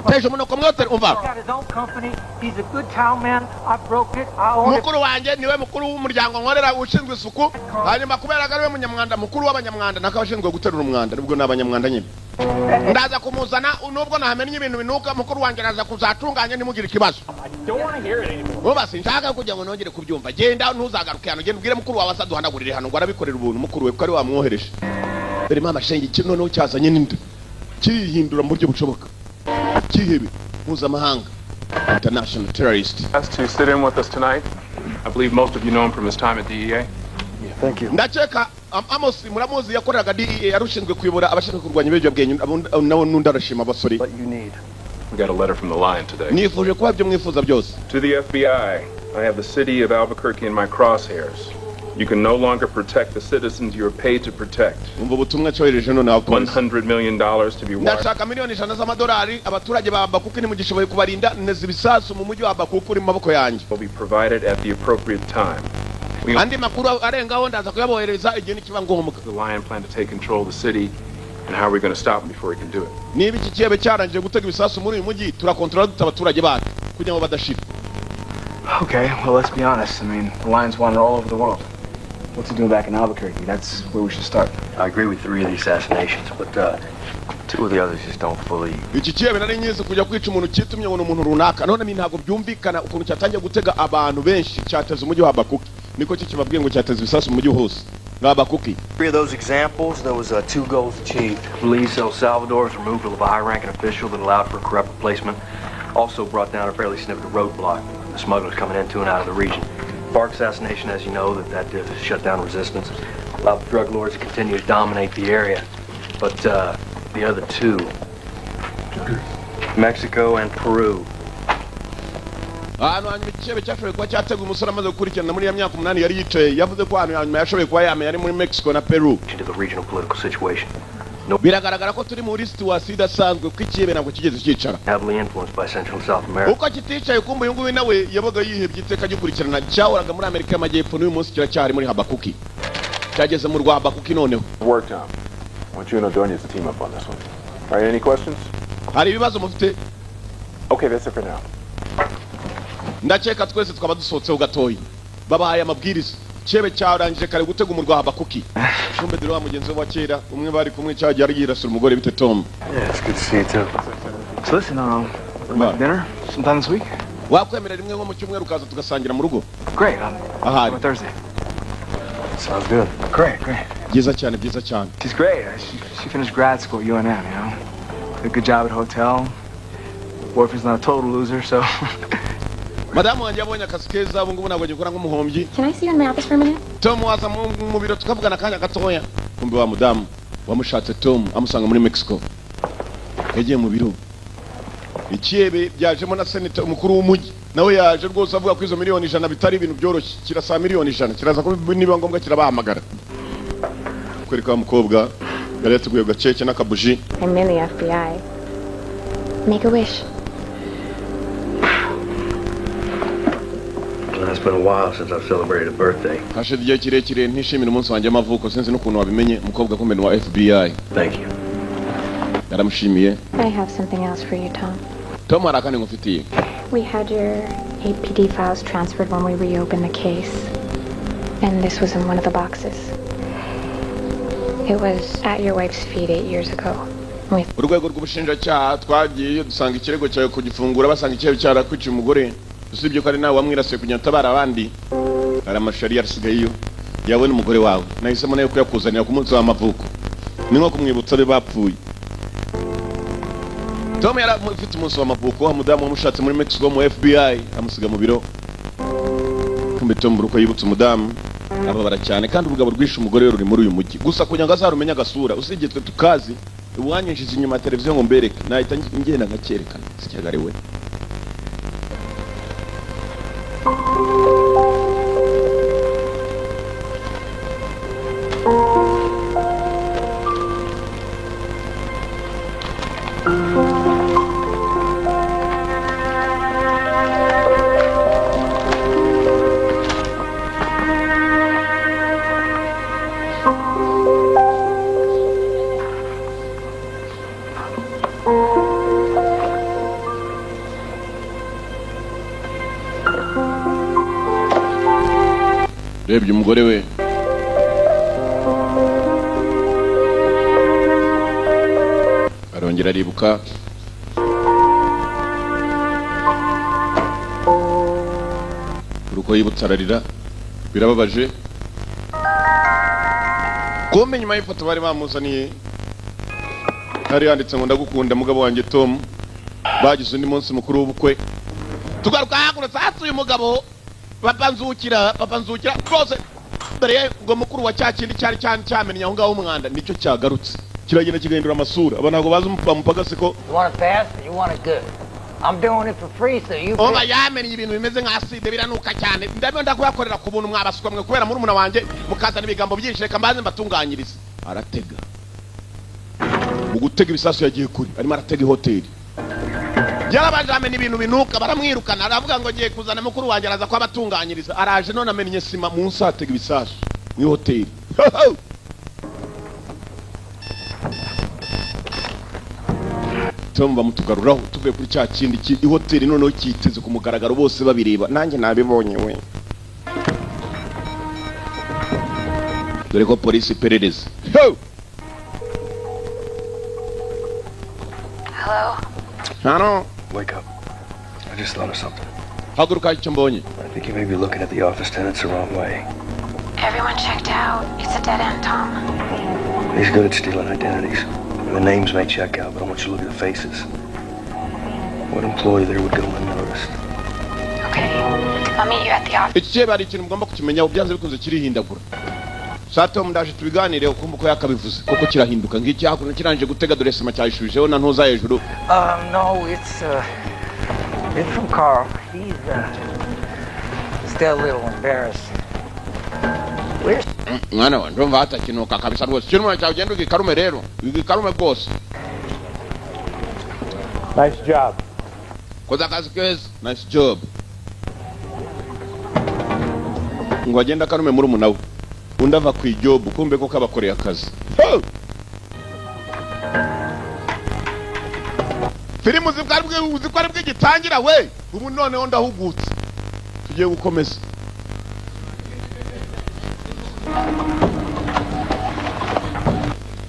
Tejo muno komwote umva. Got his own company. He's a good town man. I broke it. I own it. Mukuru wanjye niwe mukuru w'umuryango nkorera ushinzwe isuku hanyuma kubera ko ariwe munyamwanda mukuru w'abanyamwanda nakabashinzwe guterura umwanda nubwo n'abanyamwanda nyine ndaza kumuzana nubwo nahamenye ibintu binuka mukuru wanjye araza kuzatunganya nimugire ikibazo uba sinshaka kugira ngo nongere kubyumva genda ntuzagaruke hano genda ubwire mukuru wawe asaduhanagurire hano ngo arabikorera ubuntu mukuru we ko ari wamwohereje dore mama shenge kino no cyazanye n'indi kirihindura mu buryo bushoboka kihebe mpuzamahanga international terrorist. Has to sit in with us tonight. I believe most of you know him from his time at DEA. Yeah, thank you. Ndacheka Amos muramuzi yakoraga DEA yarushinzwe kuyobora abashaka kurwanya ibiyobyabwenge nawo nundarashima abasore. What you need. We got a letter from the Lion today. Nifuje kuba byo mwifuza byose. To the FBI, I have the city of Albuquerque in my crosshairs. You can no longer protect the citizens you are paid to protect. $100 million to be wired. Ndashaka miliyoni 100 z'amadolari abaturage ba Abakuki nimugishoboye kubarinda neza ibisasu mu mujyi wa Abakuki uri mu maboko yanjye. Will be provided at the appropriate time. Andi makuru arengaho ndaza kuyabohereza igihe nikiba ngombwa. The Lion plan to take control of the city, and how are we going to stop him before he can do it? Niba iki kibe cyarangije gutega ibisasu muri uyu mujyi turakontrola abaturage bacu kugira ngo badashira. Okay, well, let's be honest. I mean, the Lions wander all over the world. What's he doing back in Albuquerque? That's where we should start. I agree with 3 of the assassinations, but 2 of the others just don't fully. Iki kibe nari nyize kujya kwica umuntu kitumye ngo umuntu runaka none ntabwo byumvikana ukuntu cyatangiye gutega abantu benshi cyateza umujyi wa Abakuki niko kibabwiye ngo cyateza ibisasu mu mujyi hose n'Abakuki. 3 of those examples, there was 2 goals achieved. Release El Salvador's removal of a high-ranking official that allowed for a corrupt replacement. Also brought down a fairly significant roadblock. The smugglers coming into and out of the region. Park assassination, as you know, that did shut down resistance. Allowed the drug lords to continue to dominate the area. But the other 2, Mexico and Peru. Hano hanyuma ikibe cyashoboye kuba cyateguye umusore amaze gukurikirana muri ya myaka 8 yari yicaye yavuze ko hano hanyuma yashoboye kuba yamenya ari muri Mexico na Peru. Into the regional political situation. Biragaragara ko turi muri situation idasanzwe ko ikibe ntabwo kigeze cyicara. Heavily influenced by Central and South America. Uko kiticaye kumbe yungu nawe yabaga yihebye iteka gikurikirana cyahoraga muri Amerika y'Amajyepfo n'uyu munsi kiracyari muri Abakuki. Cyageze mu rwa Abakuki noneho. Work time. I want you and Adonia to team up on this one. All right, any questions? Hari ibibazo mufite? Okay, that's it for now. Ndakeka twese twaba dusohotseho gatoyi. Babahaye amabwiriza. Chebe cyarangije kare gutega umurwa Abakuki. Shumbe diro wa mugenzi wa kera umwe bari kumwe cyaje yari yirasura umugore bite Tom. Yeah, it's good to see you too. So listen, dinner sometime this week? Wakwemera rimwe nko mu cyumweru kaza tugasangira mu rugo. Great. On Thursday. Sounds good. Great. Byiza cyane. She's great. She finished grad school at UNM, you know. Did a good job at hotel. Boyfriend's not a total loser, so. Madamu wanjye yabonye akazi keza ubu ngubu nabonye gukora nk'umuhombyi. Can I see you in my office for a minute? Tom waza mu biro tukavugana kanya gatoya. Kumbe wa mudamu wamushatse Tom amusanga muri Mexico. Yagiye mu biro. Ikiebe byajemo na senator umukuru w'umujyi. Nawe yaje rwose avuga ko izo miliyoni 100 bitari ibintu byoroshye. Kirasa miliyoni 100. Kiraza ko niba ngombwa kirabahamagara. Kwereka wa mukobwa yari yateguye gaceke n'akabuji. I'm in the FBI. Make a wish. It's been a while since I've celebrated a birthday. Hashize igihe kirekire ntishimira umunsi wanjye amavuko sinzi n'ukuntu wabimenye umukobwa kumbe wa FBI. Thank you. Yaramushimiye. I have something else for you, Tom. Tom harakane ngufitiye. We had your APD files transferred when we reopened the case. And this was in one of the boxes. It was at your wife's feet 8 years ago. Urwego rw'ubushinjacyaha twagiye dusanga ikirego cyawe kugifungura basanga icyawe cyarakwica umugore. Usibye ko ari nawe wamwirasiye kugira tabara abandi. Ari amashari yarasigayeyo. Yawe n'umugore wawe. Nahisemo nayo kuyakuzanira ku munsi w'amavuko. Ni nko kumwibutsa be bapfuye. Tom yari afite umunsi w'amavuko umudamu wamushatse muri Mexico mu FBI amusiga mu biro. Kumbe Tom buruko yibutsa umudamu ababara cyane kandi ubugabo rwishe umugore ruri muri uyu mujyi gusa kugira ngo azarumenya agasura usibye twe tukazi uwanyinjiza inyuma televiziyo ngo mbereke nahita ngenda nkacyerekana sikigare we rebye umugore we arongera aribuka uruko yibutsa ararira birababaje kome nyuma y'ifoto bari bamuzaniye hari yanditse ngo ndagukunda mugabo wanjye Tom bagize undi munsi mukuru w'ubukwe tugaruka hakuna sasa uyu mugabo papa nzukira rwose dore ngo mukuru wa cyakindi cyari cyamenya aho ngaho umwanda nicyo cyagarutse kiragenda kigahindura amasura aba ntabwo bazi umupagase ko you want it fast or you want it good. I'm doing it for free so you oba yamenye ibintu bimeze nka acide biranuka cyane ndabenda kuyakorera ku buntu mwabasukwa mwe kubera muri umuna wanjye mukazana ibigambo byinshi reka mbaze mbatunganyirize aratega mu gutega ibisasu yagiye kuri arimo aratega hoteli yarabajame n'ibintu binuka baramwirukana aravuga ngo giye kuzana mukuru wanjye araza kwa batunganyiriza araje none amenye sima mu nsatega ibisasu mu hoteli Tom bamutugaruraho tuvuye kuri cya kindi hoteli noneho kiteze ku mugaragaro bose babireba nanjye nabibonye we dore ko polisi iperereza Hello? Wake up. I just thought of something. Haguruka icyo mbonye. I think you may be looking at the office tenants the wrong way. Everyone checked out. It's a dead end, Tom. He's good at stealing identities. The names may check out, but I want you to look at the faces. What employee there would go unnoticed? Okay. I'll meet you at the office. Iki bari ikintu mugomba kumenya ubyanze bikunze kirihindagura. Sato mdaje tubiganire ukumva ko yakabivuze koko kirahinduka ngiki hakuno kiranje gutega dore sima cyayishujeho na ntuza hejuru. No, it's from Carl. He's still a little embarrassed. Mwana wa ndumva hata kinuka kabisa rwose kirimo cyawe genda ugikarume rero ugikarume rwose. Nice job. Koza kazi keza. Nice job. Ngo agenda karume muri umunawe. Undava ku ijob kumbe ko kabakoreye akazi. Filimu zikwari bw'igitangira we ubu noneho ndahugutse tugiye gukomeza.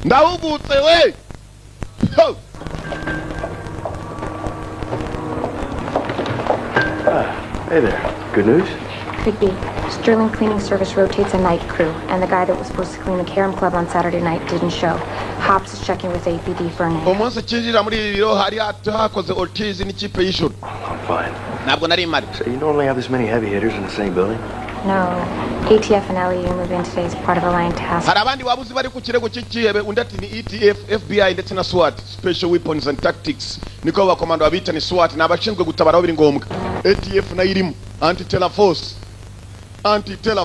Ndahugutse we. Hey there. Good news? Big B. Sterling Cleaning Service rotates a night crew, and the guy that was supposed to clean the Carom Club on Saturday night didn't show. Hops is checking with APD for a name. Umunsi kinjira muri biro hari hakoze Ortiz n'ikipe y'ishuri. I'm fine. Ntabwo nari mari. So you normally have this many heavy hitters in the same building? No. ATF and LEU move in today as part of a line task. Hari abandi wabuzi bari ku kirego cy'ikihebe undi ati ni ETF, FBI ndetse na SWAT, Special Weapons and Tactics. Niko abakomando babita ni SWAT n'abashinzwe gutabara biri ngombwa. ATF na irimo Anti-Terror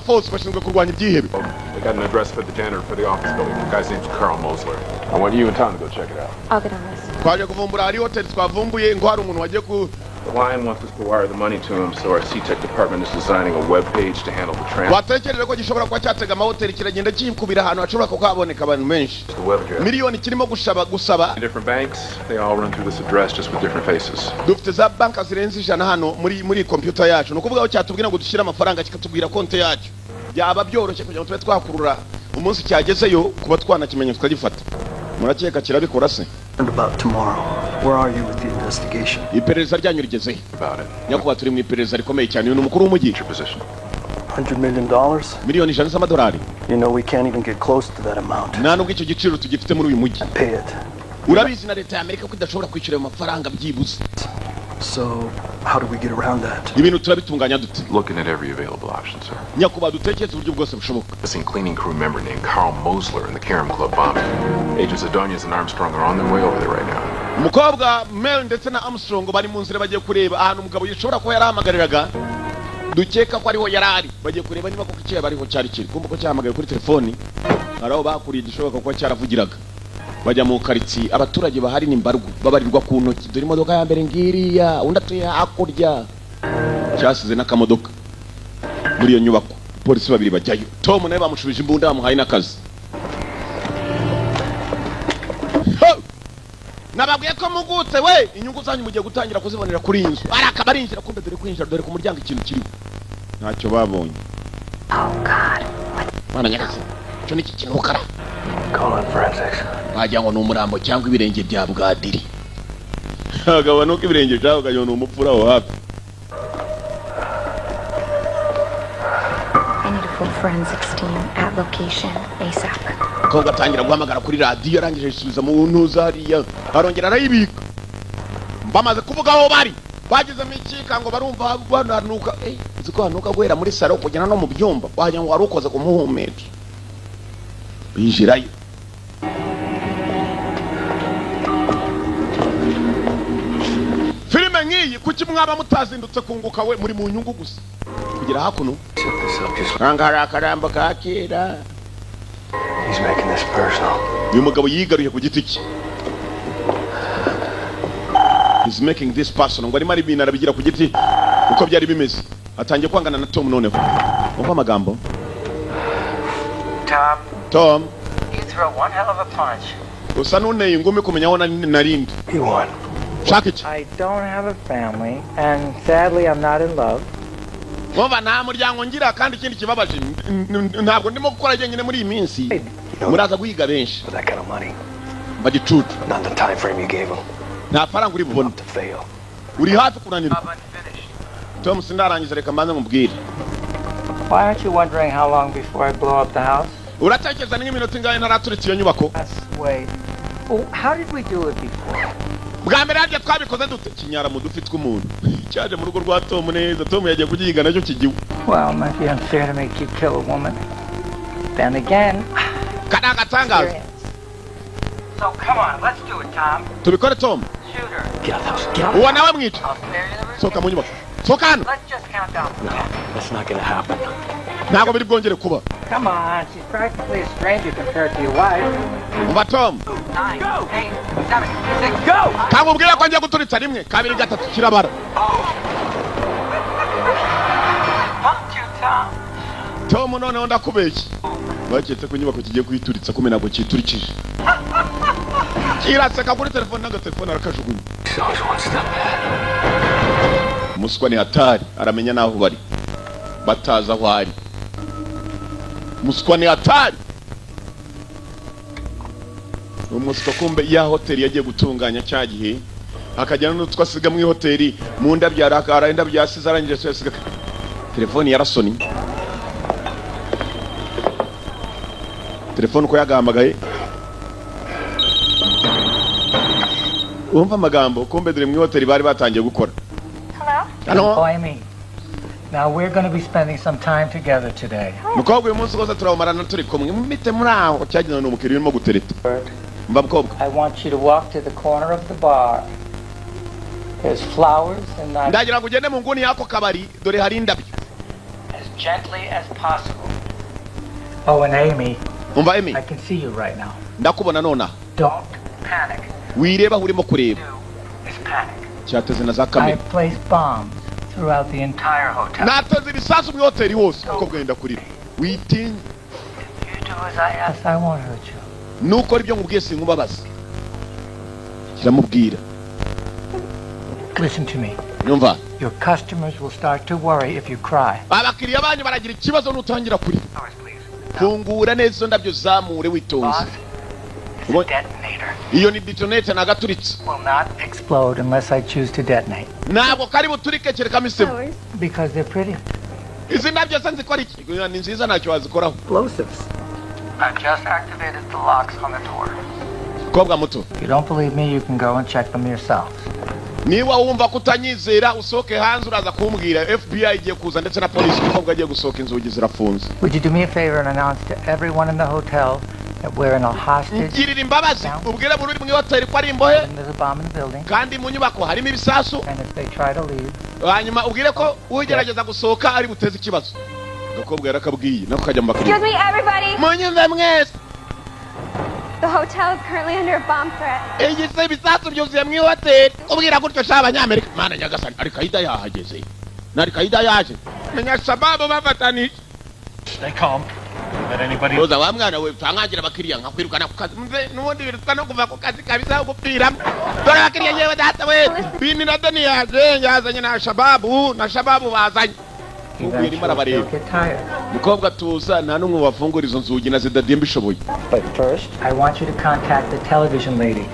Force bashinzwe kurwanya ibyihebe. They got an address for the janitor for the office building. The guy's name's Carl Mosler. I want you and Tom to go check it out. I'll get on this. Twaje kuvumbura hari hotel twavumbuye ngo hari umuntu wagiye ku The client wants us to wire the money to him, so our C-Tech department is designing a web page to handle the transfer. Watekereje ko gishobora kuba cyatega amahoteli kiragenda kikubira ahantu hashobora kuhaboneka abantu menshi. The web address. Miliyoni kirimo gusaba. Different banks, they all run through this address just with different faces. Dufite za banka zirenze ijana hano muri computer yacu. No kuvuga aho cyatubwira ngo dushyire amafaranga kikatubwira konte yacu. Byaba byoroshye kugira ngo tube twakurura umunsi cyagezeyo kuba twanakimenya tukagifata. Murakeka kirabikora se? About tomorrow. Where are you with the investigation? Iperereza ryanyu rigeze. About it. Nyakuba turi mu iperereza rikomeye cyane uyu mukuru w'umujyi. $100 million? Miliyoni 100 z'amadolari. You know we can't even get close to that amount. Nta nubwo icyo giciro tugifite muri uyu mujyi. Pay it. Urabizi na leta ya Amerika ko idashobora kwishyura ayo mafaranga byibuze. So How do we get around that? ibintu turabitunganya dute? Looking at every available option, sir. Nyakuba dutekereze uburyo bwose bushoboka. Missing cleaning crew member named Carl Mosler in the Karam Club bombing. Agents Adonis and Armstrong are on their way over there right now. Umukobwa Mel ndetse na Armstrong bari mu nzira bagiye kureba ahantu umugabo yishobora ko yarahamagariraga. Dukeka ko ariho yarari bagiye kureba niba koko kiye bariho cyari kiri kumva ko cyahamagaye kuri telefoni araho bakuriye gishoboka ko cyaravugiraga bajya mu karitsiye abaturage bahari ni mbarwa babarirwa ku ntoki dore imodoka ya mbere ngiriya undi atuye hakurya cyasize n'akamodoka muri iyo nyubako polisi babiri bajyayo Tom nawe bamushubije imbunda bamuhaye n'akazi nababwiye ko mugutse we inyungu zanyu mugiye gutangira kuzibonera kuri inzu arakabarinjira kumbe dore kwinjira dore ku muryango ikintu kiriho ntacyo babonye. Oh God. Mana nyakase cyo niki kinukara Call on forensics. bajya ngo n'umurambo cyangwa ibirenge bya bwadiri agaba nuko ibirenge byaho gayo n'umupfura wo hafi. I need a full forensics team at location ASAP. Ko gatangira guhamagara kuri radio arangije isubiza mu ntuza hariya arongera arayibika bamaze kuvuga aho bari bageze mu ikika ngo barumva bananuka ziko hanuka guhera muri saro kugena no mu byumba bajya ngo warukoze ku muhumeka binjirayo. Filime ngiyi kuki mwaba mutazindutse kunguka we muri mu nyungu gusa kugira hakuno Sankara karamba kakira. He's making this personal. Uyu mugabo yigaruye ku giti cye. He's making this personal. Ngo arimo aribina arabigira ku giti uko byari bimeze. Atangiye kwangana na Tom noneho. Umva amagambo. Tom. You throw one hell of a punch. Usa none ingumi kumenya aho narindi. You won. I don't have a family, and sadly I'm not in love. Wumva nta muryango ngira kandi ikindi kibabaje ntabwo ndimo gukora nyine muri iyi minsi. Muraza guhiga benshi. For that kind of money. Bagicucu. Not the time frame you gave him. Nta faranga uri bubone. To fail. Uri hafi kunanirwa. Tom sindarangiza reka mbanze ngubwire. Why aren't you wondering how long before I blow up the house? Uratekereza n'iminota ingahe ntaraturitse iyo nyubako? Wait. Oh, how did we do it before? Bwa mbere yaje twabikoze dute kinyara mu dufi tw'umuntu. Cyaje mu rugo rwa Tom neza Tom yagiye kugihiga nacyo kigiwe. Well, might be unfair to make you kill a woman. Then again, kana gatangaza. So come on, let's do it, Tom. Tubikore Tom. Shoot her. Get out of the house. Get out. Uwa nawe mwica. Soka mu nyubako. Soka hano. Let's just count down. No, that's not gonna happen. Ntabwo biri bwongere kuba. Come on, she's practically a stranger compared to your wife. Umva Tom. 9, 8, 7, 6, go! Ntabwo ubwira ko ngiye guturitsa rimwe kabiri gatatu kirabara. Tom noneho ndakubeshye. Baketse ko nyubako kigiye kuyituritsa kumena ngo kiturikije. Kiraseka kuri telefone naga telefone arakajugunya. Muswa ni hatari aramenya naho bari. Bataza aho ari. Muswa ni hatari. Umuswa kumbe ya hoteli yagiye gutunganya cyagihe akajyana n'utwa asiga mu hoteli mu ndabyara akarenda byasize arangije so yasiga telefone yarasoni. Telefone ko yagamagaye. Umva amagambo kumbe dore mu hoteli bari batangiye gukora. Hello? Oh, Amy. Now we're going to be spending some time together today. Mukobwa uyu munsi rwose turamarana turi kumwe mumite muri aho cyagenda n'umukiriya urimo gutereta. Mba mukobwa. I want you to walk to the corner of the bar. There's flowers and I... Ndagira ngo ugende mu nguni yako kabari dore hari indabyo. As gently as possible. Oh, and Amy. Umva Amy. I can see you right now. Ndakubona nona. Don't panic. Wireba urimo kureba. It's panic. Cyateze na za kamera. I placed bombs throughout the entire hotel. Nateze ibisasu mu hoteli hose uko bwenda kurira. Witinye. You do as I ask, I won't hurt you. Nuko ibyo ngubwiye sinkubabaza. Kiramubwira. Listen to me. Numva. Your customers will start to worry if you cry. Abakiriya banyu baragira ikibazo nutangira kuri. Fungura neza ndabyo zamure witonze. Detonator. Iyo ni detonator nagaturitse. Will not explode unless I choose to detonate. Ntabwo kari buturike kereka misemo. Because they're pretty. Izi ndabyo sanze ko ari iki? Ni nziza ntacyo wazikoraho. Explosives. I just activated the locks on the door. Kobwa muto. If you don't believe me, you can go and check them yourself. niba wumva kutanyizera usoke hanze uraza kumbwira. FBI igiye kuza ndetse na polisi kuko agiye gusoka inzugi zirafunze. Would you do me a favor and announce to everyone in the hotel that we're in a hostage? Ngirira imbabazi ubwire buri mu hotel ko ari imbohe. There's a bomb in the building. Kandi mu nyubako harimo ibisasu. And if they try to leave. Hanyuma ubwire ko ugerageza gusoka ari buteze ikibazo. Gakobwa yarakabwiye nako kajya mbakira. Excuse me, everybody. Munyumve mwese. The hotel is currently under a bomb threat. Igise ibisasu byuzuye mu hotel. Ubwira gutyo shaba abanyamerika. Mana nyagasani ari Kaida yahageze. Nari Kaida yaje. Menya sababu bafatani. Stay calm. Let anybody. Oza wa mwana we tangagira bakiriya nkakwirukana ku kazi. Mve nubundi biruka no kuva ku kazi kabisa gupira. Dore bakiriya yewe data we. Bini na dani yazanye na shababu bazanye. Ubwira imara bareba. Mukobwa tuza nta numwe wafungura izo nzugi na zidadimba ishoboye. But first, I want you to contact the television lady.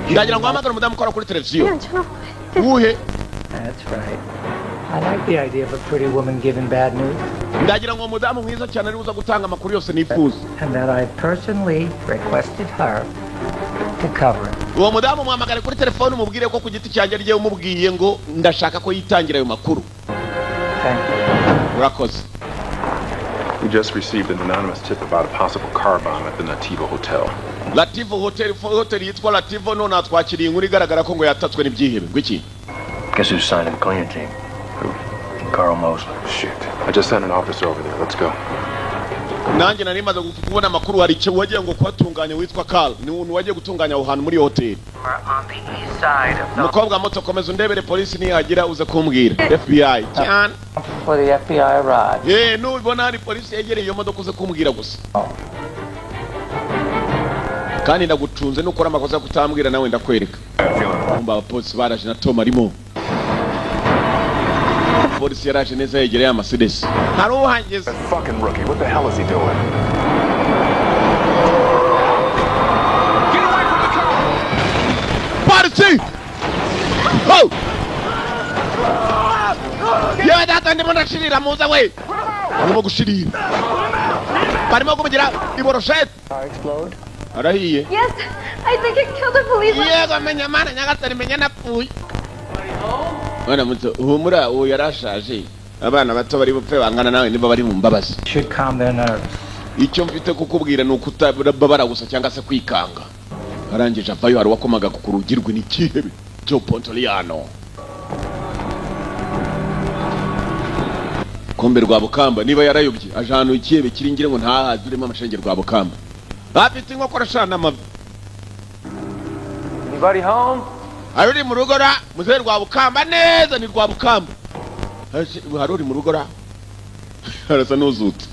Ndagira ngo hamagara umudamu ukora kuri televiziyo. Uhe? That's right. I like the idea of a pretty woman giving bad news. Ndagira ngo umudamu mwiza cyane ari uza gutanga amakuru yose nifuza. And that I personally requested her to cover it. Uwo mudamu muhamagare kuri telefone umubwire ko ku giti cyanjye ariye umubwiye ngo ndashaka ko yitangira ayo makuru. Thank you. Rakoze. We just received an anonymous tip about a possible car bomb at the Nativo Hotel. Nativo Hotel yitwa Nativo none atwakiriye inkuru igaragara ko ngo yatatswe n'ibyihebe. Gwiki? Guess who's signing the cleaning team? Carl Mosley. Shit. I just sent an officer over there. Let's go. Nanjye nari maze kubona amakuru hari icyo wagiye ngo kwatunganya witwa Carl. Ni umuntu wagiye gutunganya aho hantu muri hotel. Mukobwa moto komeza undebere polisi nihagira uze kumbwira. FBI. Cyane. For the FBI arrived. Nubona hari polisi yegereye iyo modoka uze kumbwira gusa. Kandi ndagucunze nukora amakosa kutambwira nawe ndakwereka. Umba polisi baraje na Tom arimo. Polisi yaraje neza yegereye Mercedes. Hari uhangeze. That fucking rookie. What the hell is he doing? Get away from the car! Party! Oh! Yeah, that's the one shirira muza we. Barimo gushirira. Barimo kumugira iboroshete. Explode. Arahiye. Yes, I think it killed a policeman. Yego menya mana nyagatari menya napfuye. Bana muto humura uwo yarashaje. Abana bato bari bupfe bangana nawe niba bari mu mbabazi. Should calm their nerves. Icyo mfite kukubwira nuko utabara gusa cyangwa se kwikanga. Arangije avayo hari wakomaga kukurugirwe n'ikihebe. Joe Pontoliano. Kombe rwa Bukamba niba yarayobye ajano ikihebe kiringire ngo ntahaze urimo amashenge rwa Bukamba. Bafite inkokora shana amavi. Anybody home? Aruri mu rugo ra muze rwa Bukamba neza ni rwa Bukamba. Haruri mu rugo ra. Harasa nuzutse.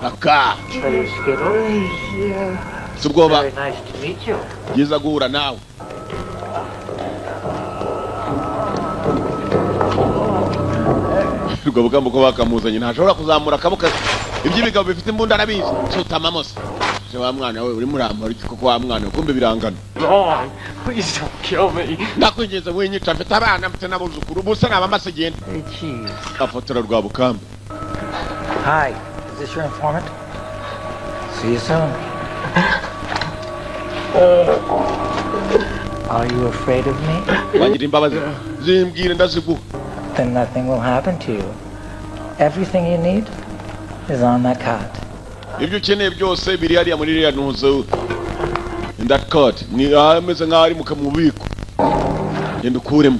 Aka. Subwoba. Very nice to meet you. Yiza guhura nawe. Rwa Bukamba ko bakamuzanye ntashobora kuzamura akabuka iby'ibigabo bifite imbunda nabizi. Sutama mose. Je wa mwana we uri muramara iki koko wa mwana kumbe birangana. Please don't kill me. Ndakwinjiza mwenyica mfite abana mfite nabuzukuru busa nabamase genda. Hey, cheese. Afotora Rwa Bukamba. Hi, is this your informant? See you soon. Are you afraid of me? Wangira imbabazi zimbwire ndaziguha. Then nothing will happen to you. Everything you need is on that card. Ibyo ukeneye byose biri hariya muri iriya ntuzo. In that card ni ameze nk'ari mu kamubiko. Genda ukuremo.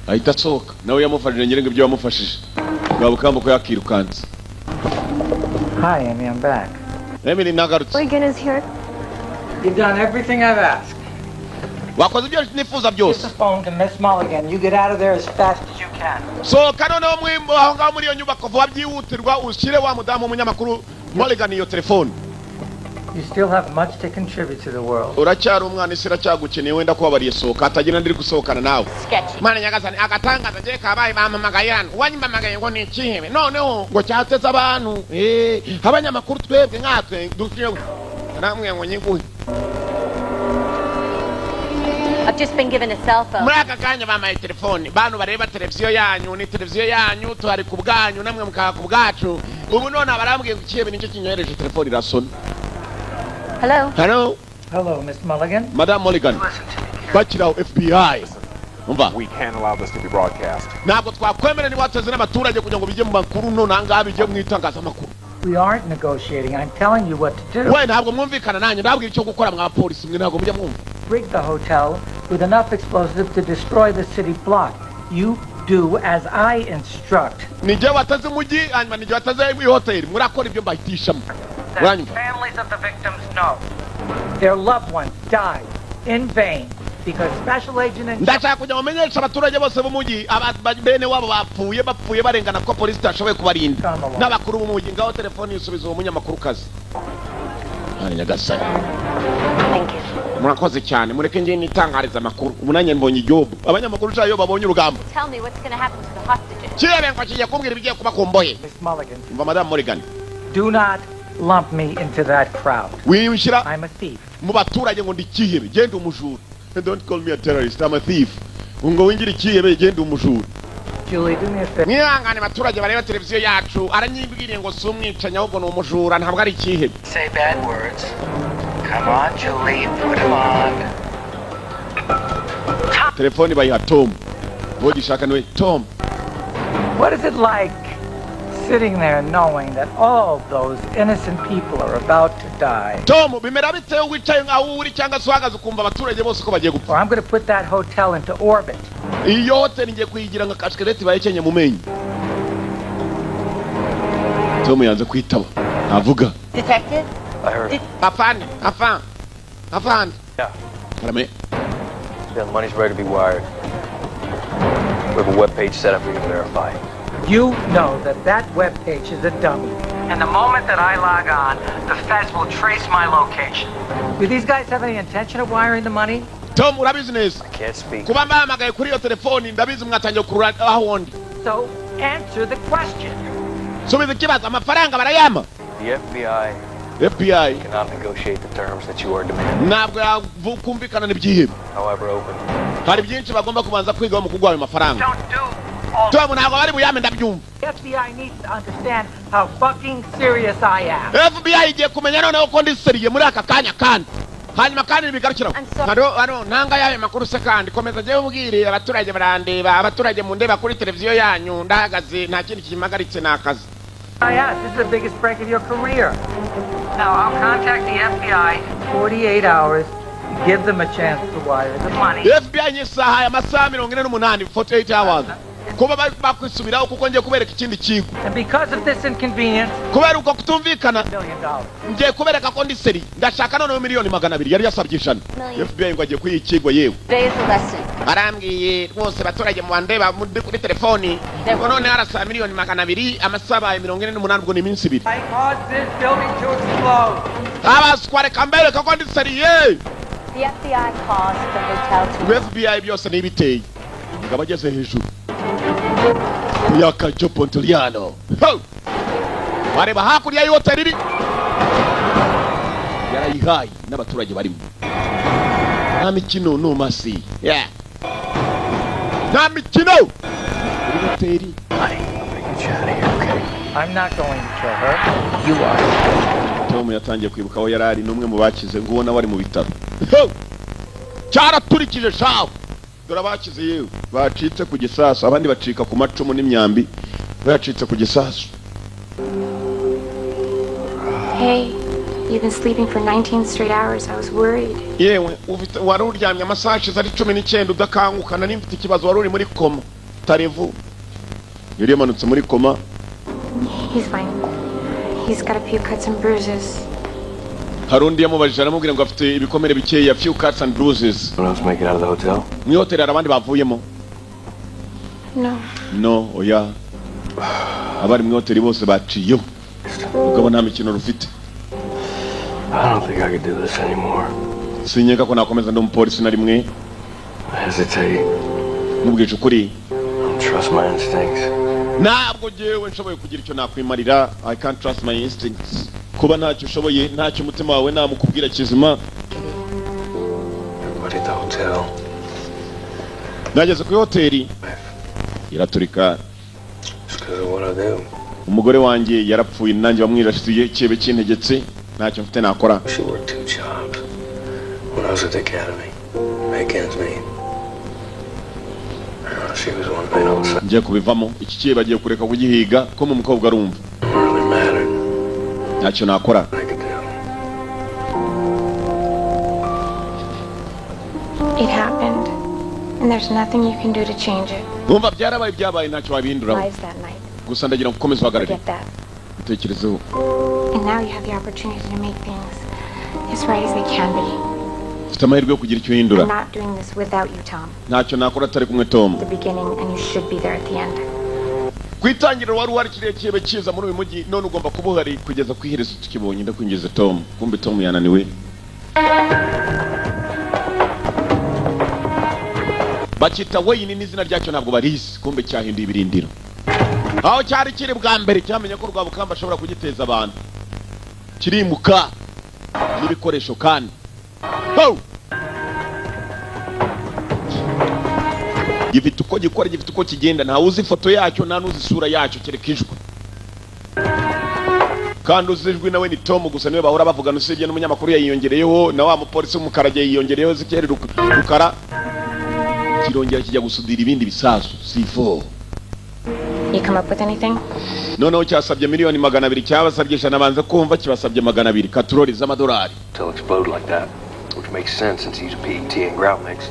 Ahita asohoka nawe yamufashije nyirenga ibyo yamufashije. Rwa Bukamba ko yakirukanze. Hi, Amy, I'm back. Emily nagarutse. Regan is here. You've done everything I've asked. Wakoze ibyo nifuza byose. Get the phone to Miss Mulligan. You get out of there as fast as you can. So kanono mwimbo aho ngaho muri iyo nyubako vuba byihutirwa ushyire wa mudamu umunyamakuru Mulligan iyo telefone. You still have much to contribute to the world. Uracyari umwana isira cyagukeneye wenda kubabariye soka atagira ndiri gusohokana nawe. Mana nyagasani agatangaza je kabaye bamamagayana. Wanyimamagaye ngo ni ikihebe. Noneho ngo cyateza abantu. Abanyamakuru twebwe nkatwe dukwiye namwe ngo nyiguhe. I've just been given a cell phone. Muraka kanya bamaye telefone bantu bareba televiziyo yanyu ni televiziyo yanyu tuhari ku bwanyu namwe mukaka ku bwacu ubu none abarambwiye gukiyebe nicyo kinyohereje telefone irasona. Hello. Hello. Hello, Miss Mulligan. Madam Mulligan. Bakiraho FBI. We can't allow this to be broadcast. Ntabwo twakwemera ni wateze n'abaturage kugira ngo bijye mu makuru none angaha bijye mu itangazamakuru. We aren't negotiating. I'm telling you what to do. We ntabwo mwumvikana nanjye ndabwira icyo gukora mwa polisi mwe ntabwo mujya mwumva. Rig the hotel with enough explosive to destroy the city block. You do as I instruct. Nije wataze mugi hanyuma nije wataze mu hotel murakora ibyo mbahitishamo. The families of the victims know their loved ones died in vain because special agent ndashaka kujya mumenyesha abaturage bose b'umugi bene wabo bapfuye barengana ko polisi tashoboye kubarinda n'abakuru b'umugi ngaho telefone yusubiza uwo munyamakuru kazi. Hari Nyagasani. Thank you. Murakoze cyane mureke ngiye nitangariza amakuru umunanye mbonye ijobu abanyamakuru cyayo babonye urugamba. Tell me what's going to happen to the hostages. Kirebe ngo kigiye kumbwira ibigiye kuba kumboye. Miss Mulligan. Madam Mulligan. Do not lump me into that crowd. I'm a thief. Mu baturage ngo ndikihebe genda umujura. Don't call me a terrorist, I'm a thief. Ngo wingira ikihebe genda umujura. Julie, do me a favor. Nihangane abaturage bareba televiziyo yacu aranyibwiriye ngo si umwicanyi ahubwo ni umujura ntabwo ari ikihebe. Say bad words. Come on, Julie, put him on. Telefoni bayiha Tom. Bogishaka niwe Tom. What is it like sitting there knowing that all those innocent people are about to die? Tom, bimera bite wicaye ngaho uri cyangwa swagaza ukumva abaturage bose ko bagiye gupfa. I'm going to put that hotel into orbit. Iyo hotel ngiye kuyigira nka kashkereti bayekenye mu menyo. Tom yanze kwitaba. Avuga. Detective? I heard. Afan. Yeah. Karame. Yeah, the money's ready to be wired. We have a web page set up for you to verify. You know that web page is a dummy. And the moment that I log on, the feds will trace my location. Do these guys have any intention of wiring the money? Tom, urabizi neza. I can't speak. Kuba mpamagaye kuri iyo telefoni ndabizi mwatangiye kurura aho wondi. So, answer the question. Subiza ikibazo amafaranga barayama. The FBI cannot negotiate the terms that you are demanding. Ntabwo yakumvikana n'ibyihebe. However open. Hari byinshi bagomba kubanza kwiga mu kugwa ayo mafaranga. Don't do Tom ntabwo bari buyame ndabyumva. The FBI needs to understand how fucking serious I am. FBI igiye kumenya noneho ko ndi seriye muri aka kanya kandi. Hanyuma kandi bigarukiraho. Nanga yayo makuru se kandi komeza je ubwire abaturage barandeba abaturage mu ndeba kuri televiziyo yanyu ndahagaze nta kindi kimagaritse nakazi. Yes, this is the biggest break of your career. Now, I'll contact the FBI. 48 hours. Give them a chance to wire the money. FBI nyisaha ya masaha 48 48 hours. Kuba bakwisubiraho kuko ngiye kubereka ikindi kigo. And because of this inconvenience, kubera uko kutumvikana $1 million. ngiye kubereka ko ndi seri ndashaka none $200,000 yari yasabye ijana. FBI ngo agiye kuyikigwa yewe. Today is the lesson. Arambwiye rwose abaturage mu bandeba kuri telefoni ngo none arasa $200,000 amasaha 48 ubwo ni iminsi 2. I caused this building to explode. Abaskware kambere kako ndi seri ye. The FBI caused the hotel to... FBI byose nibiteye. Ngo bageze hejuru. Yaka Jopontoliano. Bareba hakurya y'hotel iri. Yarayihaye n'abaturage barimo. Nta mikino no masi. Yeah. Nta mikino. Hotel. I'm not going to kill her. You are. Tom yatangiye kwibuka aho yarari n'umwe mu bakize ngo ubona bari mu bitaro. Cyaraturikije shaho. Dore abakize yewe bacitse ku gisasu abandi bacika ku macumu n'imyambi bacitse ku gisasu. Hey, you've been sleeping for 19 straight hours. I was worried. Yewe wari uryamye amasaha ashize ari 19 udakanguka nari mfite ikibazo wari uri muri koma tarevu. Yari yamanutse muri koma. He's fine. He's got a few cuts and bruises. Harundi yamubajije aramubwira ngo afite ibikomere bikeya few cuts and bruises. What else make it out of the hotel? Mu hotel arabandi bavuyemo. No, oya. Abari mu hotel bose baciyo. Ugabo nta mikino rufite. I don't think I could do this anymore. Sinyeka ko nakomeza ndo umupolisi na rimwe. I hesitate. Mubwije ukuri. Trust my instincts. Ntabwo jewe nshoboye kugira icyo nakwimarira. I can't trust my instincts. Kuba ntacyo ushoboye ntacyo umutima wawe namukubwira kizima. Everybody at the hotel. nageze kuri hoteli iraturika. It's because of what I do. Umugore wanjye yarapfuye nanjye bamwirashyiye cyebe kintegetse ntacyo mfite nakora. She worked 2 jobs. When I was at the academy, make ends meet. She was one thing all of a sudden. Ngiye kubivamo iki cyebe bagiye kureka kugihiga ko mu mukobwa arumva. Really mattered. Ntacyo nakora. It happened, and there's nothing you can do to change it. Numva byabaye ntacyo wabihinduraho. Lives that night. Gusa ndagira ngo ukomeze uhagarare. Forget that. Utekerezeho. And now you have the opportunity to make things as right as they can be. Ufite amahirwe yo kugira icyo uhindura. I'm not doing this without you, Tom. Ntacyo nakora atari kumwe Tom. The beginning, and you should be there at the end. Kwitangirira wari warikiriye cyebe cyiza muri uyu mujyi none ugomba kuba uhari kugeza ku iherezo tukibonye ndakwinjiza Tom. Kumbe Tom yananiwe. Bakita Wayne n'izina ryacyo ntabwo barizi kumbe cyahinduye ibirindiro. Aho cyari kiri bwa mbere cyamenye ko Rwabukamba ashobora kugiteza abantu. Kirimuka n'ibikoresho kandi. Ho! Gifite uko gikora gifite uko kigenda nta uzi ifoto yacyo nta nuzi isura yacyo kerekijwe. Kandi uzijwe nawe ni Tom gusa niwe bahora bavugana usibye n'umunyamakuru yiyongereyeho na wa mupolisi w'umukara yiyongereyeho zikeri rukara. Kirongera kijya gusudira ibindi bisasu C4. You come up with anything? Noneho cyasabye miliyoni 200 cyabasabye ijana banze kumva kibasabye 200 katurori z'amadolari. To explode like that, which makes sense since he's a PET and grout mix.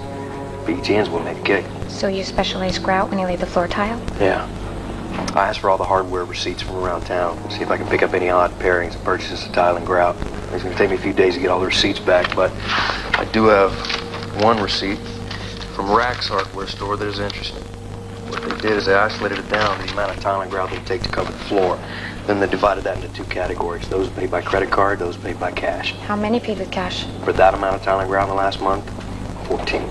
PET's will make a cake. So you specialize grout when you lay the floor tile? Yeah. I asked for all the hardware receipts from around town. See if I can pick up any odd pairings and purchases of tile and grout. It's going to take me a few days to get all the receipts back, but I do have one receipt from Rack's hardware store that is interesting. What they did is they isolated it down to the amount of tile and grout they take to cover the floor. Then they divided that into 2 categories. Those paid by credit card, those paid by cash. How many paid with cash? For that amount of tile and grout in the last month, 14.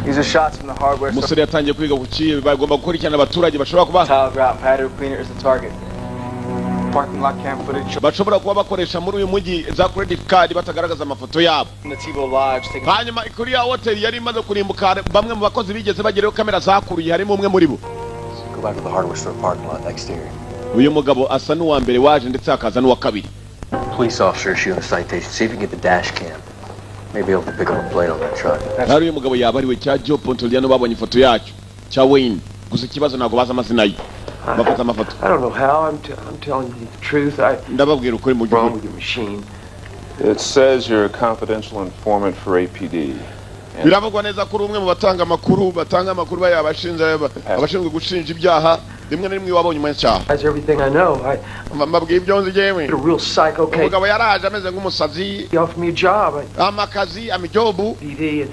These are shots from the hardware store. Musore yatangiye kwiga kuki bagomba gukurikirana abaturage bashobora kuba Tile grout patio cleaner is the target. Parking lot cam footage. bashobora kuba bakoresha muri uyu mujyi za credit card batagaragaza amafoto yabo. Hanyuma kuri ya hotel yari imaze kurimbuka bamwe mu bakozi bigeze bagereho kamera zakuruye harimo umwe muri bo. Go back to the hardware store parking lot exterior. Uyu mugabo asa n'uwa mbere waje ndetse akaza n'uwa kabiri. Police officer issuing a citation. See if you can get the dash cam. Maybe able to pick up a plate on that truck. Hari uyu mugabo yabariwe cya Joe Pontoliano babonye ifoto yacyo cya Wayne. Gusa ikibazo ntago baza amazina ye. Bafata amafoto. I don't know how. I'm telling you the truth. Ndababwira ukuri mu wrong with your machine. It says you're a confidential informant for APD. Biravugwa neza kuri umwe mu batanga amakuru abashinzwe gushinja ibyaha rimwe na rimwe wabonye mu cyaha. That's everything I know. Mbabwiye ibyo nzi jewe. A real psycho case. Umugabo yaraje ameze nk'umusazi. He offered me a job. Amakazi amijobu. PD and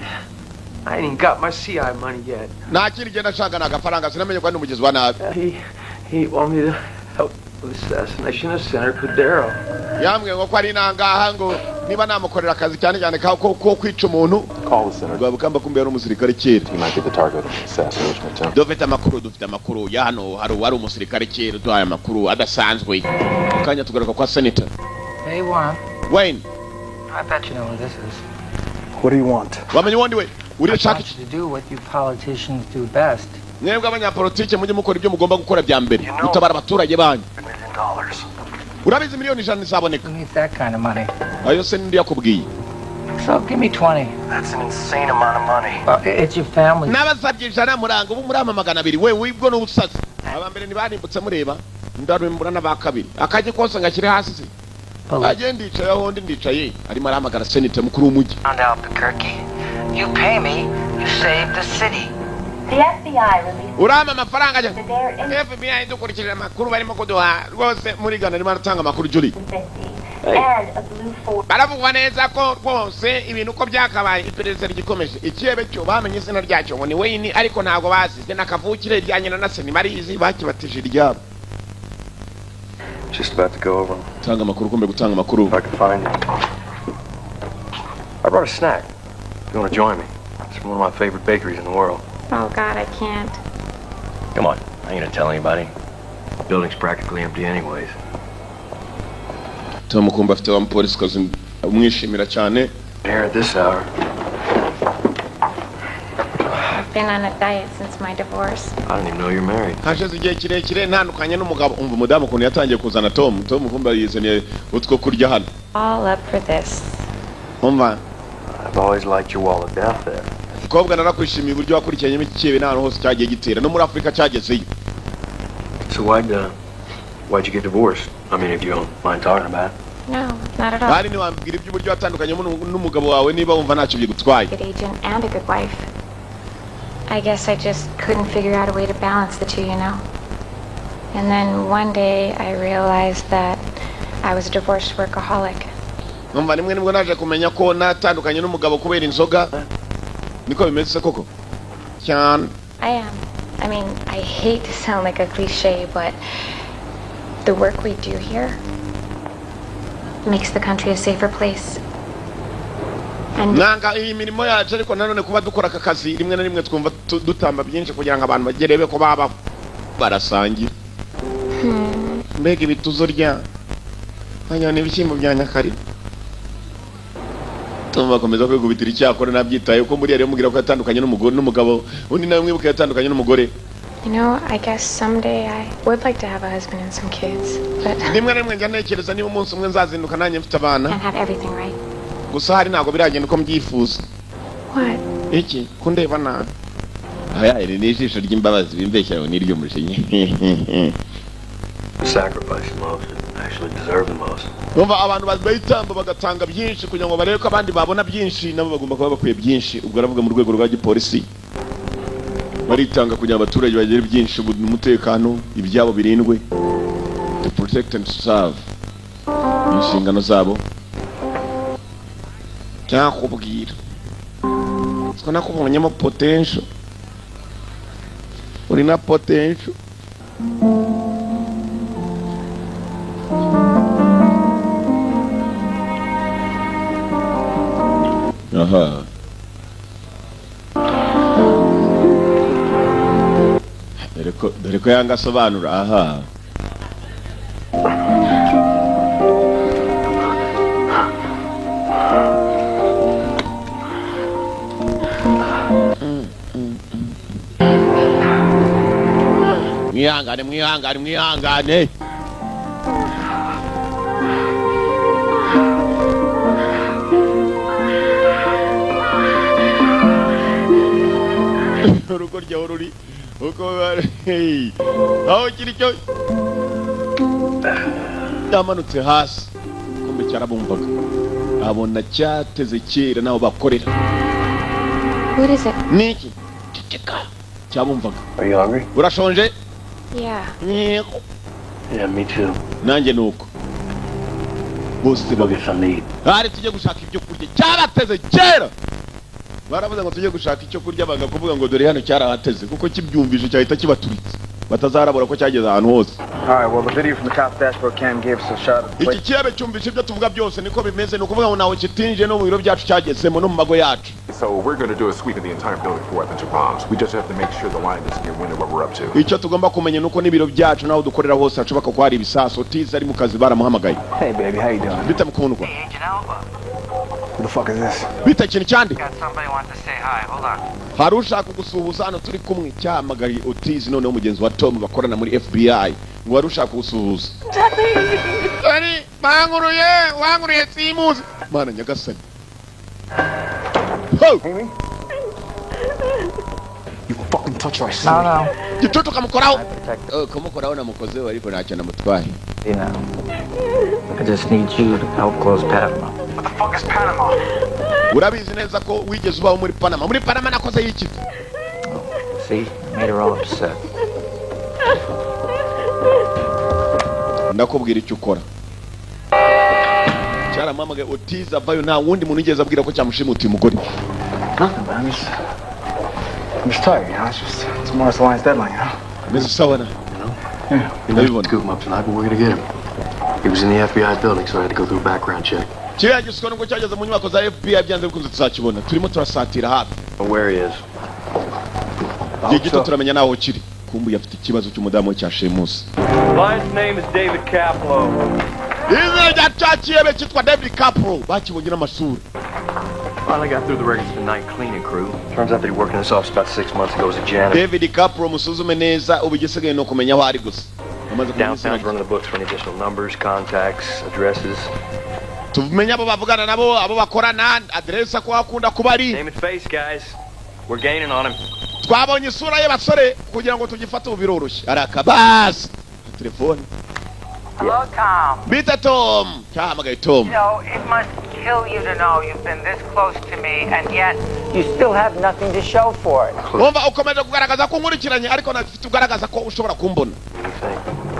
I ain't even got my CI money yet. Nakiri genda shaka nagafaranga sinamenye kwa n'umugizi wa nabi. He wanted me to help with the assassination of Senator Cordero. Yambwiye ngo ko ari nangaha ngo niba namukorera akazi cyane cyane ko kwica umuntu. Call the senator. Rwabukamba kumbe yari umusirikare kera. He might be the target of the assassination attempt. Dufite amakuru ya hano hari umusirikare kera duhaye amakuru adasanzwe. Kanya tugaruka kwa senator. Hey, Wayne. I bet you know what this is. What do you want? Wamenye wundi we? I want you to do what you politicians do best. Mwebwe abanyapolitike mujye mukora ibyo mugomba gukora bya mbere. Gutabara abaturage banyu. Urabizi miliyoni 100 zaboneka. Who needs that kind of money? Ayo se ndi yakubwiye. So give me 20. That's an insane amount of money. Well, it's your family. Nabasabye ijana muranga ubu muri amagana 2 we wibwo n'ubusazi. Abambere ntibanimbutse mureba. Ndarumbura n'abakabiri. Akaje kose ngakire hasi se. Agenda yicaye aho ndi ndicaye. Arimo arahamagara senator mukuru w'umujyi. Found Albuquerque. You pay me, you save the city. The FBI released Urama amafaranga ajya. FBI dukurikirira amakuru barimo kuduha rwose muri Ghana arimo aratanga amakuru Julie. and a blue Ford. Baravugwa neza ko rwose ibintu uko byakabaye iperereza rigikomeje. Ikirebe cyo bamenye izina ryacyo ngo ni Wayne ariko ntago bazize nakavukire ryanye na Seni Marizi bakibatije ryabo. Just about to go over. Tanga amakuru kumbe gutanga amakuru. If I can find you. I brought a snack. If you want to join me. It's from one of my favorite bakeries in the world. Oh, God, I can't. Come on. I ain't gonna tell anybody. The building's practically empty anyways. Tom kumba afite wa police kazi umwishimira cyane. Here at this hour. been on a diet since my divorce. I didn't even know you're married. hashize igihe kirekire ntandukanye n'umugabo. Umva umudamu ukuntu yatangiye kuzana Tom kumva yizaniye utwo kurya hano. All up for this. Umva, I've always liked your wall of death there. kobwa narakwishimiye uburyo wakurikiranye ikebe n'ahantu hose cyagiye gitera no muri Afrika cyagezeyo. So why'd you get divorced? I mean, if you don't mind talking about it. No, not at all. Bari ni wambwira iby'uburyo watandukanye n'umugabo wawe niba wumva ntacyo bigutwaye. Good agent and a good wife. I guess I just couldn't figure out a way to balance the two, you know. And then one day I realized that I was a divorced workaholic. Numva nimwe nibwo naje kumenya ko natandukanye n'umugabo kubera inzoga. Niko bimeze koko. Cyane. I am. I mean, I hate to sound like a cliche, but the work we do here makes the country a safer place. And Nanga iyi mirimo yacu ariko nanone kuba dukora aka kazi rimwe na rimwe twumva dutamba byinshi kugira ngo abantu bagerebe ko baba barasangira. Mbega ibituzo rya hanya n'ibishyimbo bya Nyakari. Tumva komeza kwigubitira icyakora nabyitaye uko muri yari mubwira ko yatandukanye n'umugabo undi nawe mwibuka yatandukanye n'umugore. you know, I guess someday I would like to have a husband and some kids, but Rimwe na rimwe njya ntekereza niba umunsi umwe nzazinduka nanjye mfite abana. can't have everything right. Gusa hari ntabwo biragenda uko mbyifuza. What? Iki kundeba nabi. Aya iri ni ijisho ry'imbabazi bimbeshya ngo niryo mushinye. Sacrifice the most and actually deserve the most. Numva abantu bazbayitamba bagatanga byinshi kugira ngo barebe ko abandi babona byinshi nabo bagomba kuba bakwiye byinshi. Ubwo aravuga mu rwego rwa gipolisi. Baritanga kugira abaturage bagire byinshi umutekano ibyabo birindwe. To protect and serve. Inshingano zabo. Cyakubwira. Siko nakubonyemo potential. Uri na potential. Aha. Dore ko yanga asobanura. Aha. Mwihangane. Urugo ryawe ruri uko bari aho kiri cyo yamanutse hasi kumbe cyarabumvaga abona cyateze kera naho bakorera. What is it? Niki ceceka cyabumvaga. Are you hungry? Urashonje? Yeah. Yeah, me too. Nanjye nuko bose Go get something to eat. hari tujye gushaka ibyo kurya cyarateze kera. Baravuze ngo tujye gushaka icyo kurya banga kuvuga ngo dore hano cyarahateze kuko kibyumvije cyahita kibaturitse batazarabura ko cyageze ahantu hose. All right, well, the video from the cop's dashboard cam gave us a shot of the Iki place. kiyabe cyumvise ibyo tuvuga byose niko bimeze nukuvuga ngo nawe kitinje no mu biro byacu cyagezemo no mu mago yacu. So we're going to do a sweep of the entire building for weapons or bombs. We just have to make sure the line doesn't get wind of what we're up to. Icyo tugomba kumenya nuko n'ibiro byacu naho dukorera hose hashobaka ko hari ibisaso tiza ari mu kazi baramuhamagaye. Hey, baby, how you doing? Bita mukundwa. Hey, Agent Alba. Who the fuck is this? Bita kintu cyandi. Got somebody wants to say hi. Hold on. Hari ushaka gusuhuza hano turi kumwe cyahamagaye Otizi noneho mugenzi wa Tom bakorana muri FBI ngo wari ushaka gusuhuza. Ari banguruye simuzi. Mana nyagasani. Ho! You fucking touch our No, no. Gitutu kamukoraho. Protect Kumukoraho namukozeho ariko ntacyo namutwaye. you now. I just need you to help close Panama. What the fuck is Panama? Urabizi neza ko wigeze ubaho muri Panama. Muri Panama nakoze yiki? See? Made her all upset. Ndakubwira icyo ukora. Cyaramamagaye Otizi avayo nta wundi muntu yigeze abwira ko cyamushimutiye umugore. Nothing, man. I'm just tired, you know? It's Morris Alliance deadline, you know? Meze sawa na. Yeah. We need to scoop him up tonight, but we're going to get him. He was in the FBI building, so I had to go through a background check. Kiriya gisiko nubwo cyageze mu nyubako za FBI byanze bikunze tuzakibona. Turimo turasatira hafi. Where he is. Igihe gito turamenya naho kiri. Kumbuye afite ikibazo cy'umudamu we cyashemusi. Client's name is David Kaplow. Izina rya cyakiyebe cyitwa David Kaplow bakibonye n'amasura. Finally got through the records of the night cleaning crew. Turns out that he worked in this office about 6 months ago as a janitor. David Capro musuzume neza ubigisigaye no kumenya aho ari gusa. Downtown's running the books for any additional numbers, contacts, addresses. Tumenya abo bavugana nabo, abo bakorana, address ko akunda kubari. Name and face, guys. We're gaining on him. Twabonye isura ye basore kugira ngo tugifate ubiroroshye. Arakabas. Telefone. Hello, Tom. Bita Tom. Kamagaye Tom. You know, it must kill you to know you've been this close to me, and yet you still have nothing to show for it. Umva ukomeje kugaragaza ko nkurikiranye ariko nafite ugaragaza ko ushobora kumbona.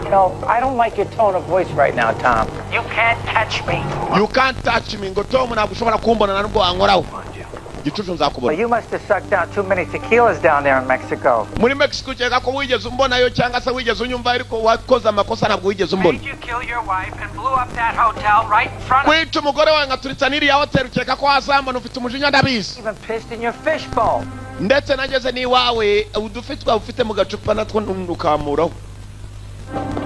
You know, I don't like your tone of voice right now, Tom. You can't touch me. You can't touch me. Ngo Tom ntabwo ushobora kumbona na nubwo wankoraho. Gicucu nzakubona. Well, you must have sucked down too many tequilas down there in Mexico. Muri Mexico cyega ko wigeze umbonayo cyangwa se wigeze unyumva ariko wakoze amakosa ntabwo wigeze umbona. You killed your wife and blew up that hotel right in front of me. Kwica umugore wawe ngaturitsa n'iriya hotel ukeka ko wasambana ufite umujinya ndabizi. Even pissed in your fishbowl. Ndetse nageze n'iwawe udufitwa ufite mu gacupa natwo ukamuraho.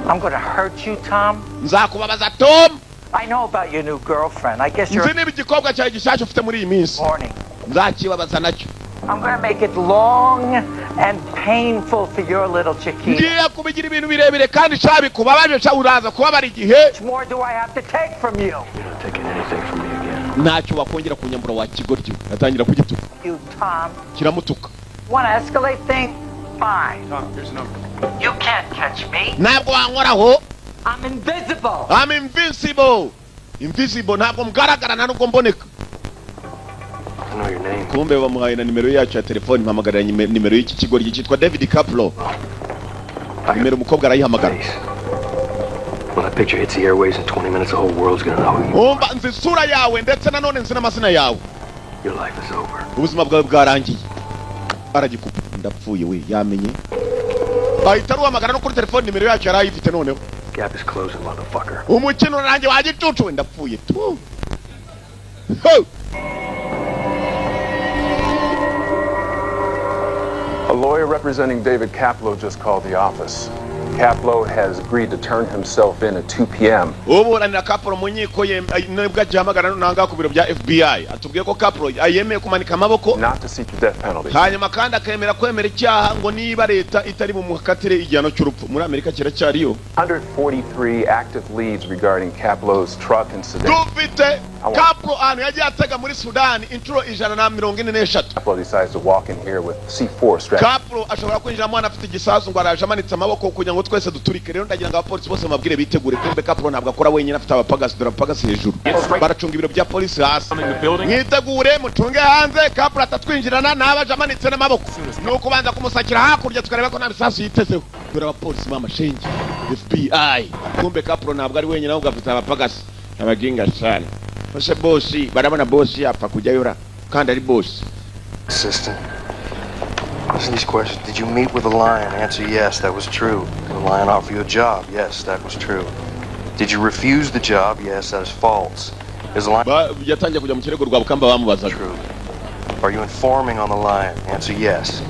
I'm going to hurt you, Tom. Nzakubabaza Tom. I know about your new girlfriend. I guess you're... Nzi niba igikobwa cyawe gishasha ufite muri iyi minsi. Morning. Nzakibabaza nacyo. I'm going to make it long and painful for your little Chiquita. Ngiye kubigira ibintu birebire kandi shabi kubabaje cha uraza kubabara igihe. What more do I have to take from you? You're not taking anything from me again. Ntacyo wakongera kunyambura wa kigoryo. Atangira kugituka. You, Tom. Kiramutuka. Want to escalate things? Fine. Tom, here's a number. You can't catch me. Ntabwo wankoraho. I'm invisible. I'm invincible. Invisible ntabwo mgaragara na nubwo mboneka. I know your name. Kumbe bamuhaye na nimero yacu ya telefone mpamagara nimero y'iki kigo cyitwa David Caplo. Nimero umukobwa arayihamagara. When that picture hits the airways in 20 minutes, the whole world's gonna know who you are. Umva nzi sura yawe ndetse nanone nzi n'amazina yawe. Your life is over. Ubuzima bwawe bwarangiye. Aragikupa ndapfuye we yamenye. Ahita ruhamagara no kuri telefone nimero yacu yarayifite noneho. Gap is closing, motherfucker. Umukino nanjye wagicucu ndapfuye tu. Ho! A lawyer representing David Caplo just called the office. Caplo has agreed to turn himself in at 2 p.m. Uburanira Caplo mu nkiko ye nibwo agihamagara nanga ku biro bya FBI. Atubwiye ko Caplo ayemeye kumanika amaboko. Not to seek the death penalty. Hanyuma kandi akemera kwemera icyaha ngo niba leta itari mu mukatire igihano cy'urupfu. Muri Amerika kiracyariyo. 143 active leads regarding Caplo's truck and sedan. Dufite Caplo anu yagiye atega muri Sudan inshuro 143. Caplo decides to walk in here with C4 strapped. Caplo ashobora kwinjira mwana afite igisasu ngo araje amanitse amaboko kugira ngo twese duturike. Rero ndagira ngo abapolisi bose mabwire bitegure kumbe Caplo ntabwo akora wenyine afite abapagasi dorapagasi hejuru. Baracunga ibiro bya polisi hasi. Mwitegure mutunge hanze Caplo atatwinjirana nabaje amanitse n'amaboko. Nuko banza kumusakira hakurya tukareba ko nta bisasu yitezeho. Dore abapolisi b'amashengi FBI. Kumbe Caplo ntabwo ari wenyine ahubwo afite abapagasi. Abaginga cyane. Bose bosi barabona bosi yapfa kujyayora kandi ari bosi. Assistant. Listen to these questions. Did you meet with the lion? Answer yes, that was true. Did the lion offer you a job? Yes, that was true. Did you refuse the job? Yes, that is false. Is the lion yatangiye kujya mu kirego rwa Bukamba bamubazaga. True. Are you informing on the lion? Answer yes.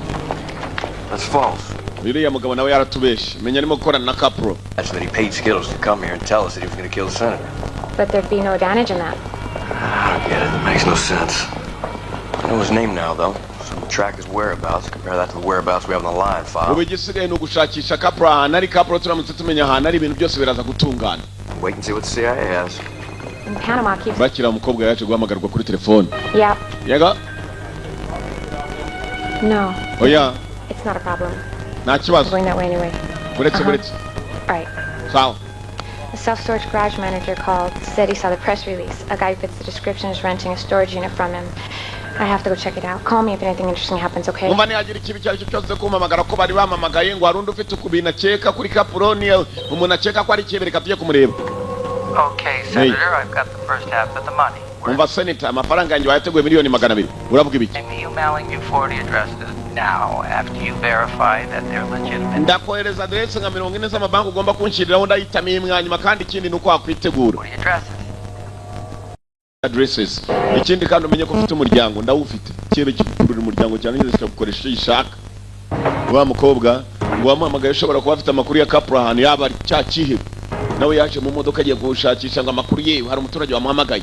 That's false. Biriya mugabo nawe yaratubeshe. Menya arimo gukorana na Caplo. That's that he paid Skittles to come here and tell us that he was going to kill the senator. But there'd be no advantage in that. I don't get it. It makes no sense. I know his name now, though. So we track his whereabouts. Compare that to the whereabouts we have in the lion file. Ubu igisigaye ni ugushakisha Caplo ahantu ari. Caplo turamutse tumenya ahantu ari ibintu byose biraza gutungana. Wait and see what the CIA has. And Panama keeps... Bakira umukobwa yaje guhamagarwa kuri telefone. Yep. Yego? No. Oh yeah. It's not a problem. Nta kibazo. Going that way anyway. Buretse. All right. Sawa. The self-storage garage manager called, said he saw the press release. A guy who fits the description is renting a storage unit from him. I have to go check it out. Call me if anything interesting happens, okay? Umva nihagira ikibi cyari cyo cyose kumamagara ko bari bamamagaye ngo harundi ufite ukubina akeka kuri Caplo ni umuntu akeka ko ari kibereka tujye kumureba. Okay, Senator, I've got the first half of the money. Umva Senator, amafaranga yanjye wayateguye miliyoni 200. Uravuga ibiki? I'm emailing you 40 addresses now after you verify that they're legitimate. Ndakohereza adresse nka 40 z'amabanki ugomba kunshiriraho ndayitamiye imwanyuma kandi ikindi nuko wakwitegura. Addresses. Ikindi kandi umenye ko ufite umuryango ndawufite. Kibe kikurura umuryango cyane nyine zikagukoresha ishaka. Wa mukobwa ngo wamuhamagaye ushobora kuba afite amakuru ya Caplo ahantu yaba ari cyakihe. Nawe yaje mu modoka agiye gushakisha ngo amakuru yewe hari umuturage wamuhamagaye.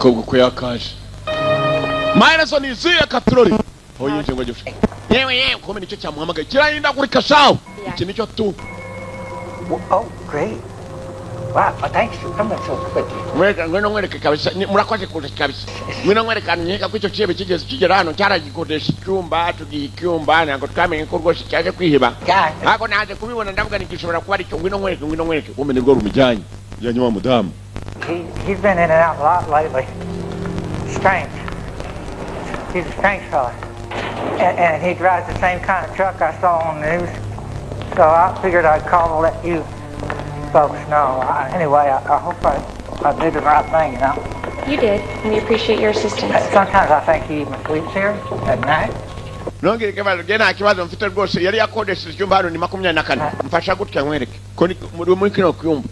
Kobwa ko yakaje. Myerson iziye katroli. Hoye nje ngo gifsha. Yewe kome nicyo cyamuhamagaye. Kirahinda kuri kashaho. Iki nicyo tu. Oh, great. Wow, thanks for coming so quickly. Ngwino ngwereke kabisa. Murakoze kuza kabisa. Ngwino ngwereka nyeka kwicyo kibe kigeze kigera hano cyaragikodesha icyumba tugicyumba nako twamenye ko rwose cyaje kwihiba. Nako naje kubibona ndavuga nigishobora kuba ari cyo ngwino ngwereke kumbe nirwo rumujyanye. Yanywa mudamu. He's been in and out a lot lately. Strange. He's a strange fella. And he drives the same kind of truck I saw on the news. So I figured I'd call to let you folks know. Anyway, I hope I did the right thing, you know. You did, and we appreciate your assistance. Sometimes I think he even sleeps here at night. Nongere kibazo gena kibazo mfite rwose yari yakodesheje icyumba hano ni 24. Mfasha gutya nkwereke. Ko ni muri kino cyumba.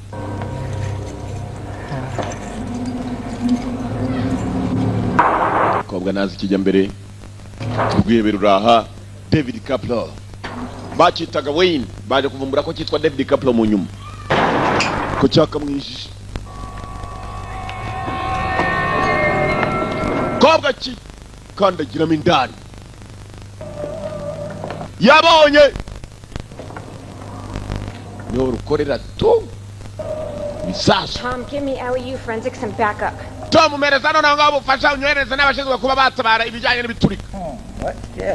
Kobwa nazi kijya mbere. Tubwebe ruraha David Kaplo. Bachitaga Wayne baje kuvumbura ko cyitwa David Kaplo mu nyuma. Ko cyaka mwijije. Kobwa ki kandagiramo indani. Yabonye. Nyo rukorera tu. Misasu. Tom, give me LEU forensics and backup. Tom merezano na ngabo fasha unywereza n'abashinzwe kuba batabara ibijyanye n'ibiturika.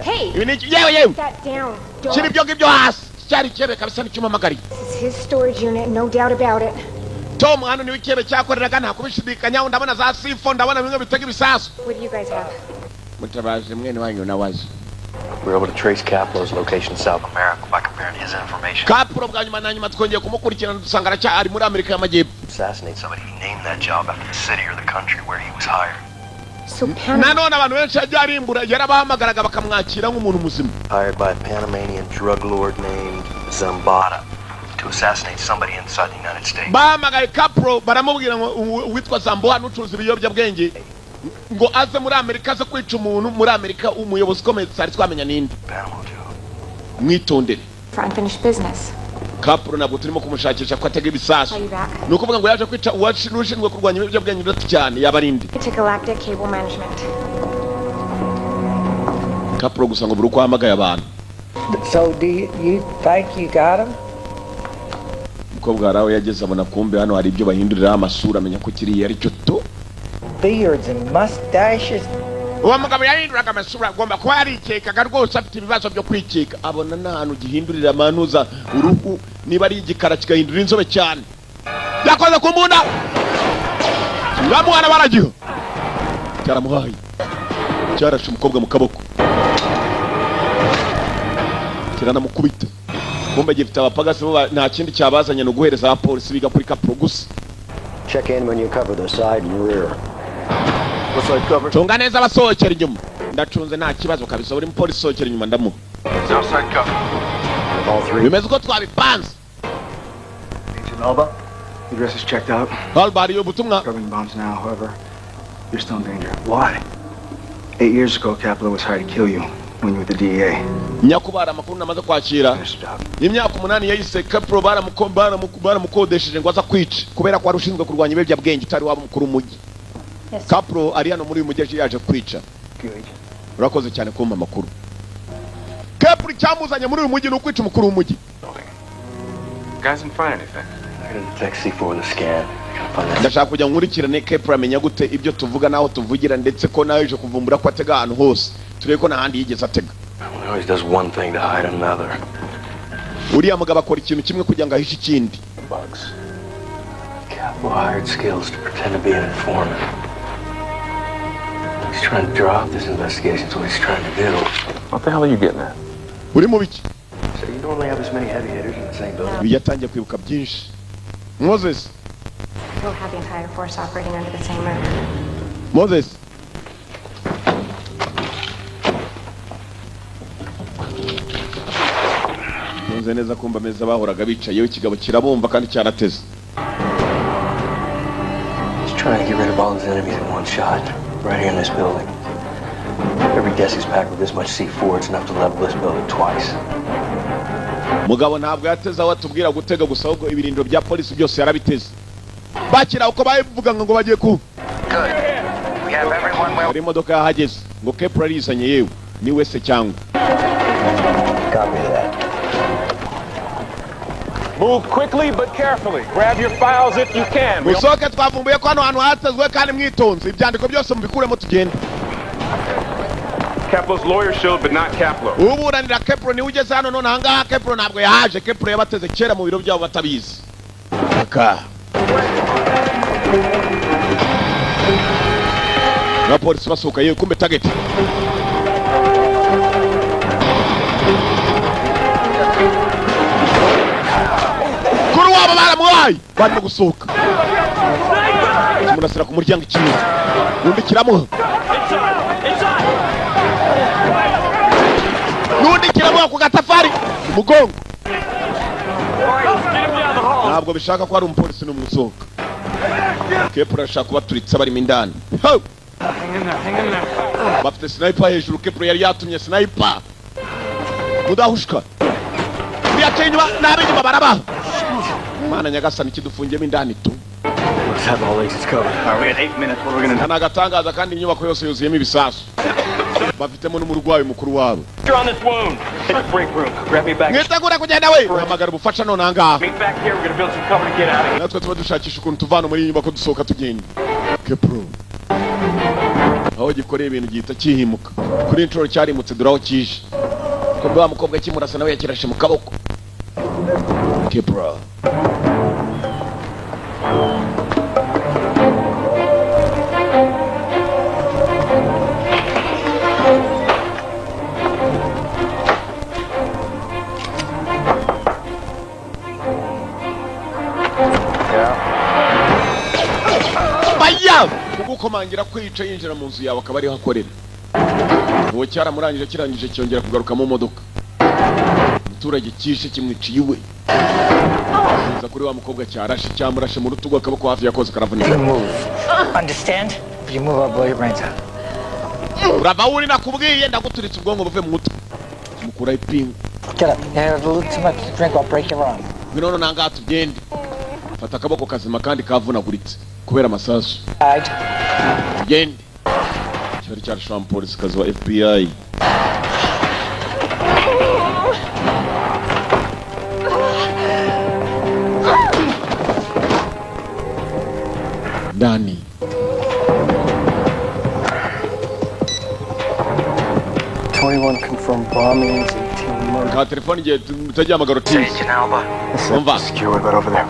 Hey! Yewe. That down. Shiri byo ngibyo hasi. Cyari kebe kabisa n'icyuma magari. This is his storage unit, no doubt about it. Tom hano ni wikebe cyakoreraga nta kubishidikanya ndabona za sifo ndabona bimwe bitega ibisasu. What do you guys have? Mutabaje mwene wanyu na wazi. We're able to trace Kaplo's location in South America by comparing his information. Kaplo bwa nyuma na nyuma twongeye kumukurikirana dusangara cya ari muri Amerika y'Amajyepfo. Assassinate somebody who named that job after the city or the country where he was hired. So nanone abantu benshi yarimbura yarabahamagaraga bakamwakira nk'umuntu muzima. Hired by a Panamanian drug lord named Zambada to assassinate somebody inside the United States. Bahamagaye Kaplo baramubwira ngo witwa Zambada n'ucuruza ibiyobyabwenge ngo aze muri Amerika aze kwica umuntu muri Amerika umuyobozi ukomeye tsari twamenya ninde. Mwitondere. For unfinished business. Kaplo nabwo turimo kumushakisha ko atega ibisasu. Nuko vuga ngo yaje kwica uwashinzwe kurwanya ibiyobyabwenge ndetse cyane yabarindi. Intergalactic cable management. Kaplo gusa ngo buri uko ahamagaye abantu. So do you think you got him? Mukobwa araho yageze abona kumbe hano hari ibyo bahindurira amasura amenya ko kiri ari cyo to. Beards and mustaches. Uwo mugabo yahinduraga amasura agomba kuba yarikekaga rwose afite ibibazo byo kwikeka abona n'ahantu gihindurira amanuza uruhu niba ari igikara kigahindura inzobe cyane yakoze ku mbunda ngamuhana baragiho cyaramuhaye cyarashe umukobwa mu kaboko kiranamukubita kumbe gifite abapagasi nta kindi cyabazanye no guhereza abapolisi biga kuri Kaplo gusa. Check in when you cover the side and rear. What's that cover? Tunga neza basohokera inyuma. Ndacunze nta kibazo kabisa uri mupolisi sohokera inyuma ndamu. Outside cover. All three. Bimeze ko twabipanze. Agent Alba, the address is checked out. Alba yo butumwa. Covering bombs now, however, you're still in danger. Why? 8 years ago, Kaplo was hired to kill you when you were with the DEA. Nyakubara makuru namaze kwakira. Imyaka 8 yahise Kaplo baramukodesheje ngo aza kwica kubera ko arushinzwe kurwanya ibiyobyabwenge utari waba mukuru mujyi. Kaplo ari hano muri uyu mujyi yaje kwica. Urakoze cyane kumpa makuru. Kaplo cyamuzanye muri uyu mujyi no kwica umukuru w'umujyi. Guys didn't find anything. I got to take C4 with a scan. Ndashaka kujya nkurikirane Kaplo amenya gute ibyo tuvuga naho tuvugira ndetse ko nawe je kuvumbura ko atega ahantu hose. Turebe ko nahandi yigeze atega. He always does one thing to hide another. Uriya mugabo akora ikintu kimwe kugira ngo ahishe ikindi. Bugs. Kaplo hired skills to pretend to be an informant. He's trying to draw out this investigation. That's what he's trying to do. What the hell are you getting at? Uri mu biki? So you normally have this many heavy hitters in the same building? Yatangiye kwibuka byinshi. Moses. We'll have the entire force operating under the same roof. Moses. Nze neza kumba meza bahoraga bicaye ikigabo kirabumva kandi cyarateze. He's trying to get rid of all his enemies in one shot, right here in this building. Every desk is packed with this much C4. It's enough to level this building twice. Mugabo ntabwo yateze aho atubwira gutega gusa ahubwo ibirindiro bya polisi byose yarabiteze. Bakira uko bayivuga ngo bagiye ku. hari imodoka yahageze ngo Kepler arizanye yewe ni wese cyangwa. Copy that. Move quickly but carefully. Grab your files if you can. Musoke twavumbuye ko hano hantu hatezwe kandi mwitonze ibyandiko byose mubikuremo tugende. Kaplo's lawyer showed, but not Kaplo. Uburanira Kepler ni ugeze hano none ahangaha Kepler ntabwo yahaje. Kepler yabateze kera mu biro byabo batabizi. Aka. Na polisi basohoka yewe kumbe target. Kuri wabo baramuhaye barimo gusohoka. Munasira ku muryango ikintu. Undi kiramuha. Nundi kiramuha ku gatafari umugongo. Ntabwo bishaka ko ari umupolisi n'umusohoka. Kepler ashaka kubaturitsa bari mindani. Hang in there. Bafite sniper hejuru. Kepler yari yatumye sniper. Mudahushka. Biyacenywa nabinyuma barabaho. Mana nyagasani kidufungiyemo indani tu. Let's have all exits covered. All right, we had 8 minutes. What are we going to do? Nagatangaza kandi inyubako yose yuzuyemo ibisasu. Bafitemo n'umurwayi mukuru wabo. You're on this wound. Take the break room. Grab me back. Ngitegura kugenda we. Hamagara ubufasha none angaha. Meet back here. We're going to build some cover to get out of here. Natwe tuba dushakisha ukuntu tuvana muri inyubako dusohoka tugenda. Kepler. Aho gikoreye ibintu gihita kihimuka. Kuri intro cyarimutse duraho kije. Ko bwa mukobwa kimurasa nawe yakirashe mu kaboko. Kepler. Kugukomangira kwica yinjira mu nzu yawe akaba ari hakorera. Uwo cyaramurangije kirangije cyongera kugaruka mu modoka. Umuturage kishe kimwiciye iwe. Nza kuri wa mukobwa cyarashe cyamurashe mu rutugu akaboko hafi yakoze karavunika. Understand? If you move, I'll blow your brains out. Urava uri nakubwiye ndaguturitse ubwongo buve mu mutwe. Mukura ipingu. Get up. You have a little too much to drink. I'll break your arm. Binono nanga tugende. Fata akaboko kazima kandi kavunaguritse kubera amasasu. Tugende. Cyari cyarashwa polisi kazi wa FBI. Dani. Confirmed bombings, 18 murders. Ka telefoni je tutajya amagaro teams. Agent Alba. Umva. Secure right over there.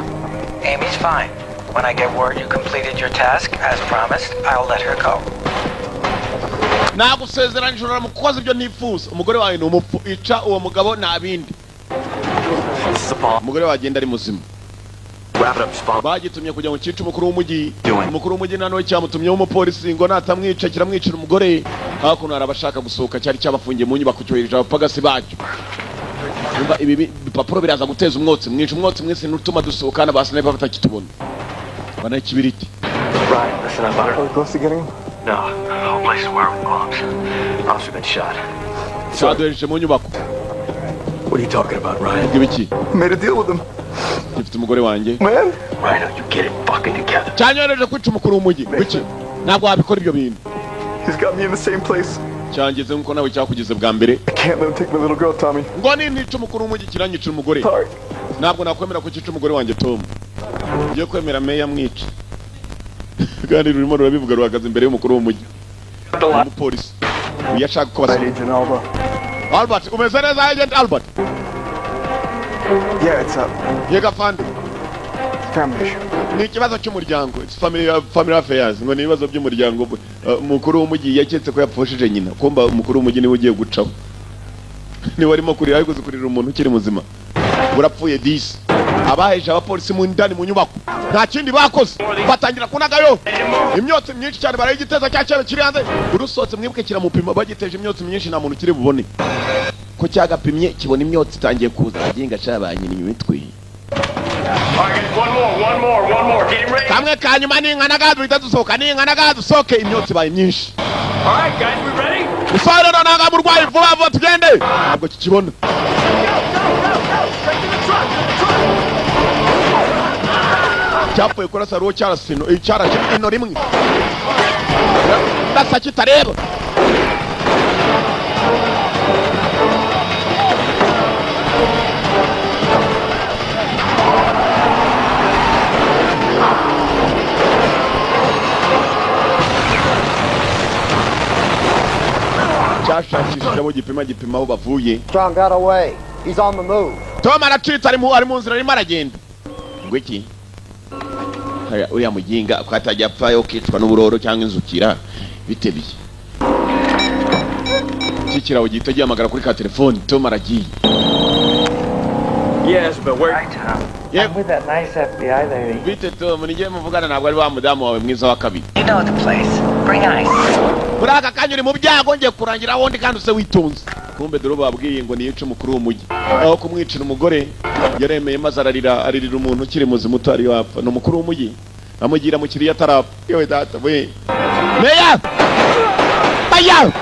Amy's fine. When I get word you completed your task, as promised, I'll let her go. Nagusezeranyije uramukoze ibyo nifuza. Umugore wawe ni umupfu ica uwo mugabo nabindi. Umugore wagenda ari muzima. Bagitumye kujya mu cyica umukuru w'umujyi. Umukuru w'umujyi nano cyamutumye umupolisi ngo natamwica kiramwicira umugore. Hakuno arabashaka gusohoka cyari cyabafungiye mu nyubako cyohereje abapagasi bacyo. Umva ibi bipapuro biraza guteza umwotsi mwese n'utuma dusohokana basane batakitubona. Bana kibiriti. Right, listen up, Butter. Are we close to getting him? No, the whole place is wired with bombs. Officer been shot. Saduhereje mu nyubako. What are you talking about, Ryan? Gibiki. Made a deal with him. Gifite umugore wanjye. Man. Rhino, you get it fucking together. Cyanyoreje kwica umukuru w'umujyi. Biki? Ntabwo wabikora ibyo bintu. He's got me in the same place. Cyangeze nko nawe cyakugeze bwa mbere. I can't let him take my little girl, Tommy. Ngo ni nica umukuru w'umujyi kiranyicira umugore. Ntabwo nakwemera ko cyica umugore wanjye Tom. Ugiye kwemera meya mwica. Kandi rurimo rurabivuga ruhagaze imbere y'umukuru w'umujyi. Umupolisi. Uyashaka ko basa. Agent Alba. Albert, umeze neza Agent Albert? Yeah, it's up. Yega fund. Family issue. Ni ikibazo cy'umuryango. It's family affairs. Ngo ni ibibazo by'umuryango. Umukuru w'umujyi yaketse ko yapfushije nyina. Kumba umukuru w'umujyi niwe ugiye gucaho. Ni warimo kurira ariko kurira umuntu ukiri muzima. Burapfuye 10. Abaheje abapolisi mu ndani mu nyubako. Nta kindi bakoze. Batangira kunagayo. Imyotsi myinshi cyane barayigiteza cyacyabe kiri hanze. Urusotse mwibuke kiramupima bagiteje imyotsi myinshi nta muntu kiri bubone. Ko cyagapimye kibona imyotsi itangiye kuza aginga cyabanye ni mitwe. One more. Get him ready. Kamwe kanyuma ni nkanaga dusohoka ni nkanaga dusoke imyotsi baye myinshi. All right, guys, we ready? Usara nanga murwayi vuba tugende. Ntabwo kikibona. Cyapfuye kurasa ruwo cyarasino icyara ino rimwe. ndasa kitareba. cyashakishije abo gipima aho bavuye. Strong got away. He's on the move. Tom aracitse ari mu nzira arimo aragenda. Ngo iki? Haya uya muginga kwatajya apfayo kicwa n'uburoro cyangwa inzukira bitebiye. Kikirawo gito gihamagara kuri ka telefone. Tom aragiye. Yes, but where? I'm with that nice FBI lady. Bite Tom, nige muvugana ntabwo ari wa mudamu wawe mwiza wa kabiri. You know the place. Bring ice. Buraka kanyuri mu byago ngiye kurangira wondi kandi use witonze. Kumbe dore babwiye ngo niyice umukuru w'umujyi. Aho kumwicira umugore yaremeye maze aririra umuntu ukiri muzima utari wapfa. No mukuru w'umujyi amugira mu kiriya tarapfa. Yewe data we. Meya! Baya!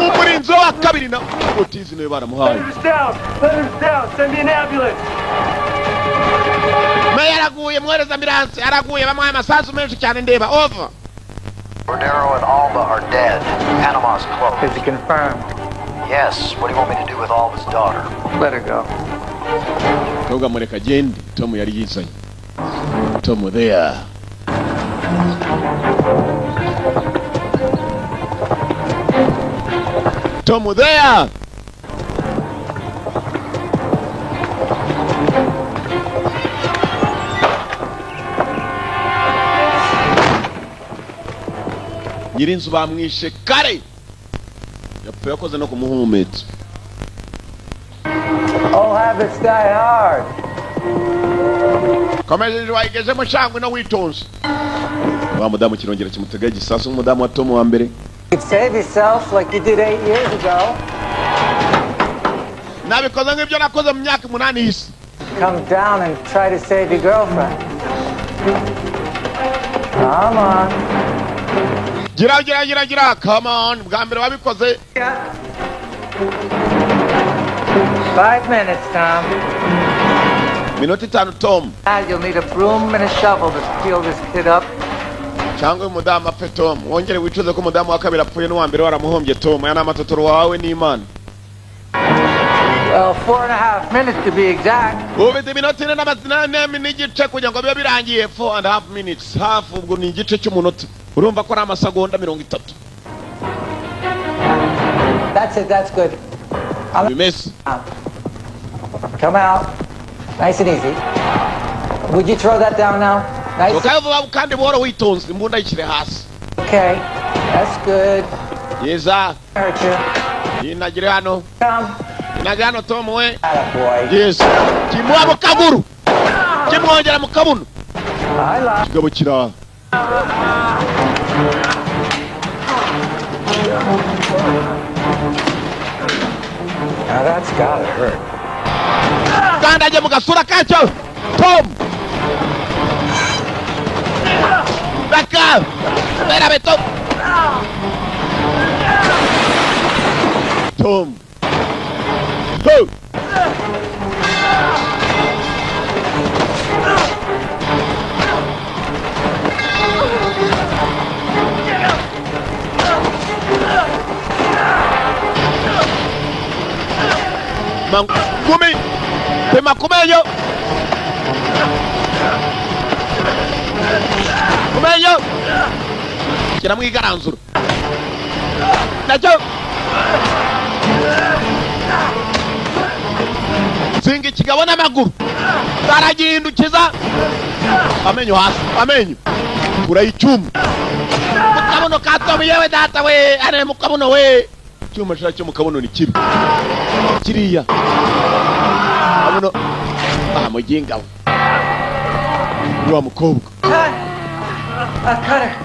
Umurinzo wa kabiri na otizi nawe baramuhaye. Let us down. Send me an ambulance. Meya araguye mwereza ambulance. Araguye bamuhaye amasasu menshi cyane ndeba. Over. Cordero and Alba are dead. Panama's closed. Is it confirmed? Yes. What do you want me to do with Alba's daughter? Let her go. Toga mureka gende. Tom yari yizanye. Tom there. Tom there. Nyirinzu bamwishe kare. Yapfuye akoze no kumuhumetsa. All habits die hard. Komeje waigeze mushangwe no witonze. Wa mudamu kirongera kimutega igisasu umudamu wa Tom wa mbere. You could save yourself like you did 8 years ago. Nabikoze nk'ibyo nakoze mu myaka 8 isi. Come down and try to save your girlfriend. Come on. Gira. Come on. Bwa mbere wabikoze. 5 minutes, Tom. Minota 5 Tom. You'll need a broom and a shovel to peel this kid up. Cyangwa umudamu apfe Tom. Wongere wicuze ko umudamu wa kabiri apfuye n'uwa mbere waramuhombye Tom. Yana amatotoro wawe n'Imana. Well, 4.5 minutes to be exact. Ufite iminota 4 n'igice kugira ngo bibe birangiye. 4.5 minutes. Half ubwo ni igice cy'umunota. Urumva ko ari amasegonda 30. That's it, that's good. You miss. Come out. Nice and easy. Would you throw that down now? Nice. Kandi buhoro witonze imbunda yikire hasi. Okay, that's good. Yeza. Hurt you. Inagire hano. Come. Inagire hano Tom we. Boy. Yes. Kimwa mu kaguru. Kimwongera mu kabuno. Kigabo kira. Now that's gotta hurt. Kanda aje mu gasura kacyo. Tom. Baka. Vera beto. Tom. Ho. Gumi. Tema kumenyo. Kumenyo. Kira mwigaranzura. Nacho. Singi kigabo n'amaguru. Baragihindukiza. Amenyo hasi. Amenyo. Urayicyuma. Mukabuno katomu yewe data we. Ane mukabuno we. Cyuma cyo mukabuno ni kibi. Kiriya. Abuno. Muginga we. Wa mukobwa. Cut her.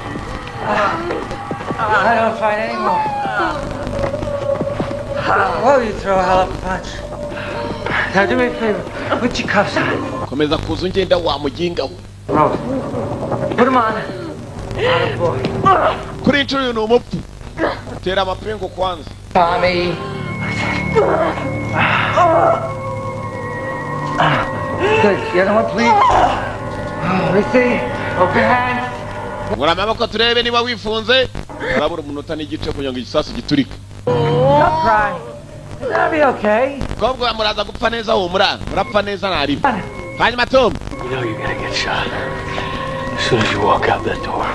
I don't fight anymore. Whoa, you throw a hell of a punch. Now do me a favor. Put your cuffs on. Komeza kuza ungenda wa muginga we. Roll. Put them on. Atta boy. Kuri inshuro ni umupfu. Tera amapingu kwanza. Tommy. Good. The other one, please. Let me see. Open hands. ngura amaboko turebe niba wifunze urabura umunota n'igice kugira ngo igisasu giturike. Don't cry. That'll be okay. Kobwa muraza gupfa neza wo murapfa neza nari. Hanyuma Tom. You know you're gonna get shot as soon as you walk out that door.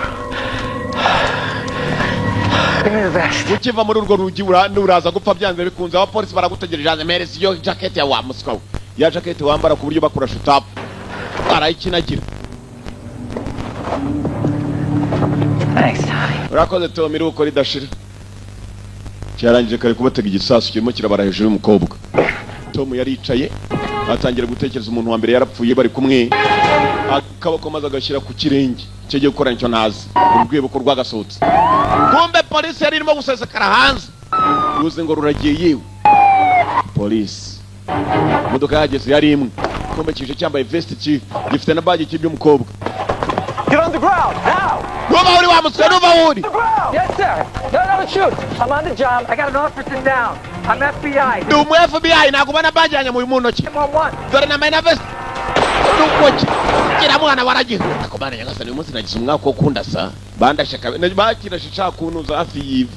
Give me the vest. Ukiva muri urwo rugi uraza gupfa byanze bikunze. Abapolisi baragutegereje meresi yo jacket ya wa muswa. Ya jacket wambara ku buryo bakurasha utap. Arayikinagira. Thanks, Tommy. Urakoze Tom iruko ridashira. Cyarangije kare kubatega igisasu kirimo kirabara hejuru y'umukobwa. Tom yaricaye atangira gutekereza umuntu wa mbere yarapfuye bari kumwe. Akaboko maze agashyira ku kirenge cyegiye gukora nicyo nazi. Urwiboko rwagasohotse. Kumbe polisi yari irimo gusesekara hanze. Uze ngo ruragiye yewe. Polisi. Imodoka yageze yari imwe. Kumbe kije cyambaye vest gifite na badge cy'iby'umukobwa. Get on the ground now. Nuba uri wa muswa nuba uri. Yes, sir. No, shoot. I'm on the job. I got an officer down. I'm FBI. Du mu FBI nakubana badge yanyu mu ntoki. Dore na maina vest. Nukoki. Kira mwana waragiye. Akubana nyangasa ni umunsi nagize umwaka wo kunda sa. Bandashaka bakira shisha kunuza hafi yive.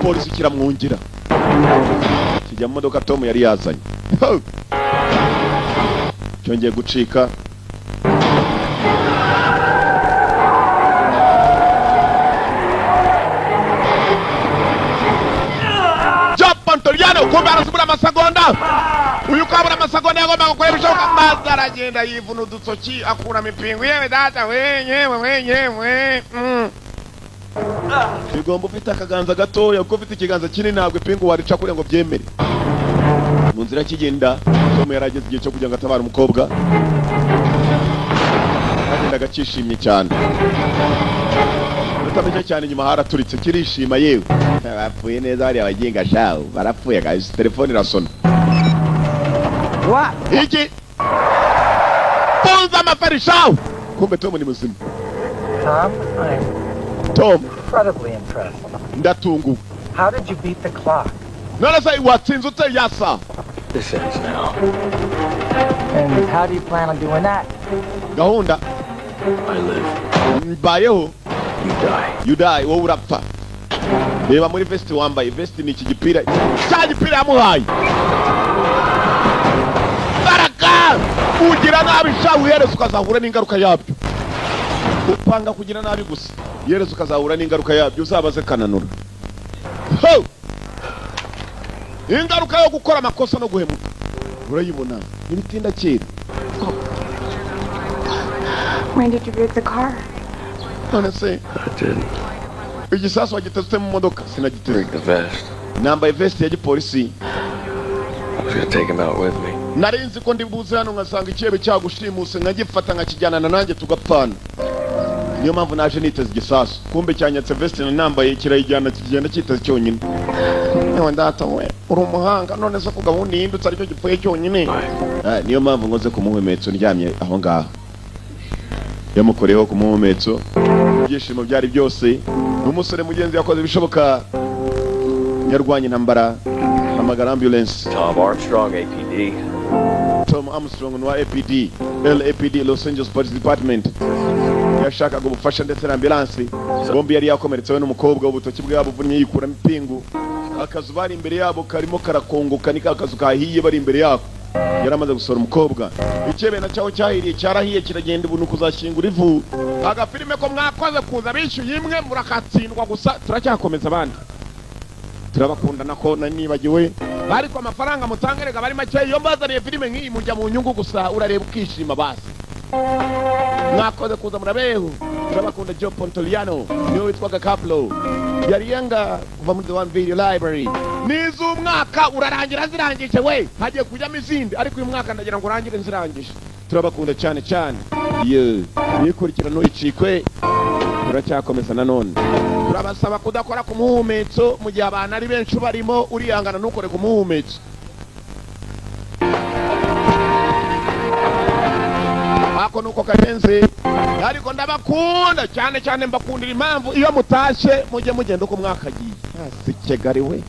Polisi kiramwungira. Kijya mu modoka Tom yari yazanye. Cyongeye gucika. Japantoriano kumbe arasubira amasegonda. Uyu kabura amasegonda yagomba gukora ibishoboka maze aragenda yivuna udutsoki akura mipingu yewe data wenyewe. Bigomba ufite akaganza gatoya kuko ufite ikiganza kinini ntabwo ipingu warica kure ngo byemere. Mu nzira kigenda Tom yarageze igihe cyo kugira ngo atabara umukobwa. Agenda gacishimye cyane. Utamenya cyane nyuma haraturitse kirishima yewe. Bapfuye neza bari abagenga shawo barapfuye guys. Telefone irasona. What? Iki? Ponza mafarishawo. Kumbe Tom ni muzima. Tom, incredibly impressed. Ndatungu. How did you beat the clock? None say watsinze ute yasa. This ends now. And how do you plan on doing that? Gahunda. I live. Mbayeho. You die. Wowe urapfa. Reba muri vest wambaye. Vest ni iki gipira. Cya gipira yamuhaye. Baraka! Ugira nabi shawu uhereza ukazahura n'ingaruka yabyo. Upanga kugira nabi gusa. Uhereza ukazahura n'ingaruka yabyo uzabaze kananura. Ho! Ingaruka yo gukora amakosa no guhemuka. Urayibona. Nibitinda kera. When did you get the car? Honestly, I didn't. Igisasu wagiteze mu modoka sinagiteze. Bring the vest. Nambaye vest ya gipolisi. I was gonna take him out with me. Narinzi ko ndibuze hano ngasanga ikirebe cyagushimuse nkagifata nkakijyana nanjye tugapfana. Niyo mpamvu naje niteze igisasu. Kumbe cyanyatse vest na nambaye kirayijyana kigenda kiteze cyonyine. Niyo ndata we uri umuhanga none se kugabo ndindutse aricyo gipfuye cyonyine. Niyo mpamvu ngoze ku muhumetso ndyamye aho ngaho. Yamukoreho ku muhumetso. Ibyishimo byari byose. Umusore mugenzi yakoze bishoboka. Yarwanye intambara. Hamagara ambulance. Tom Armstrong, APD. Tom Armstrong wa APD. LAPD, Los Angeles Police Department. Yashakaga ubufasha ndetse na ambulance. Bombi yari yakomeretsewe n'umukobwa ubutoki bwabo buvunnye yikuramo ipingu. Akazu bari imbere yabo karimo karakongoka ni akazu kahiye bari imbere yako. Yaramaze gusora umukobwa. Ikebe na cyaho cyahiriye cyarahiye kiragenda ubunuko uzashingura ivu. Agafilime ko mwakoze kuza bishyuye imwe murakatsindwa gusa turacyakomeza abandi. Turabakunda nako nanibagiwe. Ariko amafaranga mutangerega bari make iyo mbazaniye filime nk'iyi mujya mu nyungu gusa urareba ukishima basi. Mwakoze kuza murabeho. Turabakunda Joe Pontoliano. Niwe witwaga Caplo. Yari yanga kuva muri The One Video Library. Nizo umwaka urarangira zirangije we. Hagiye kujyamo izindi ariko uyu mwaka ndagira ngo urangire nzirangije. Turabakunda cyane cyane. Nikurikira ntuyicikwe. Turacyakomeza nanone. Turabasaba kudakora ku muhumetso mu gihe abantu ari benshi barimo urihangana ntukore ku muhumetso. Ako nuko kagenze. Ariko ndabakunda cyane mbakundira impamvu iyo mutashe mujye mugenda uko mwakagiye. Sikegari we.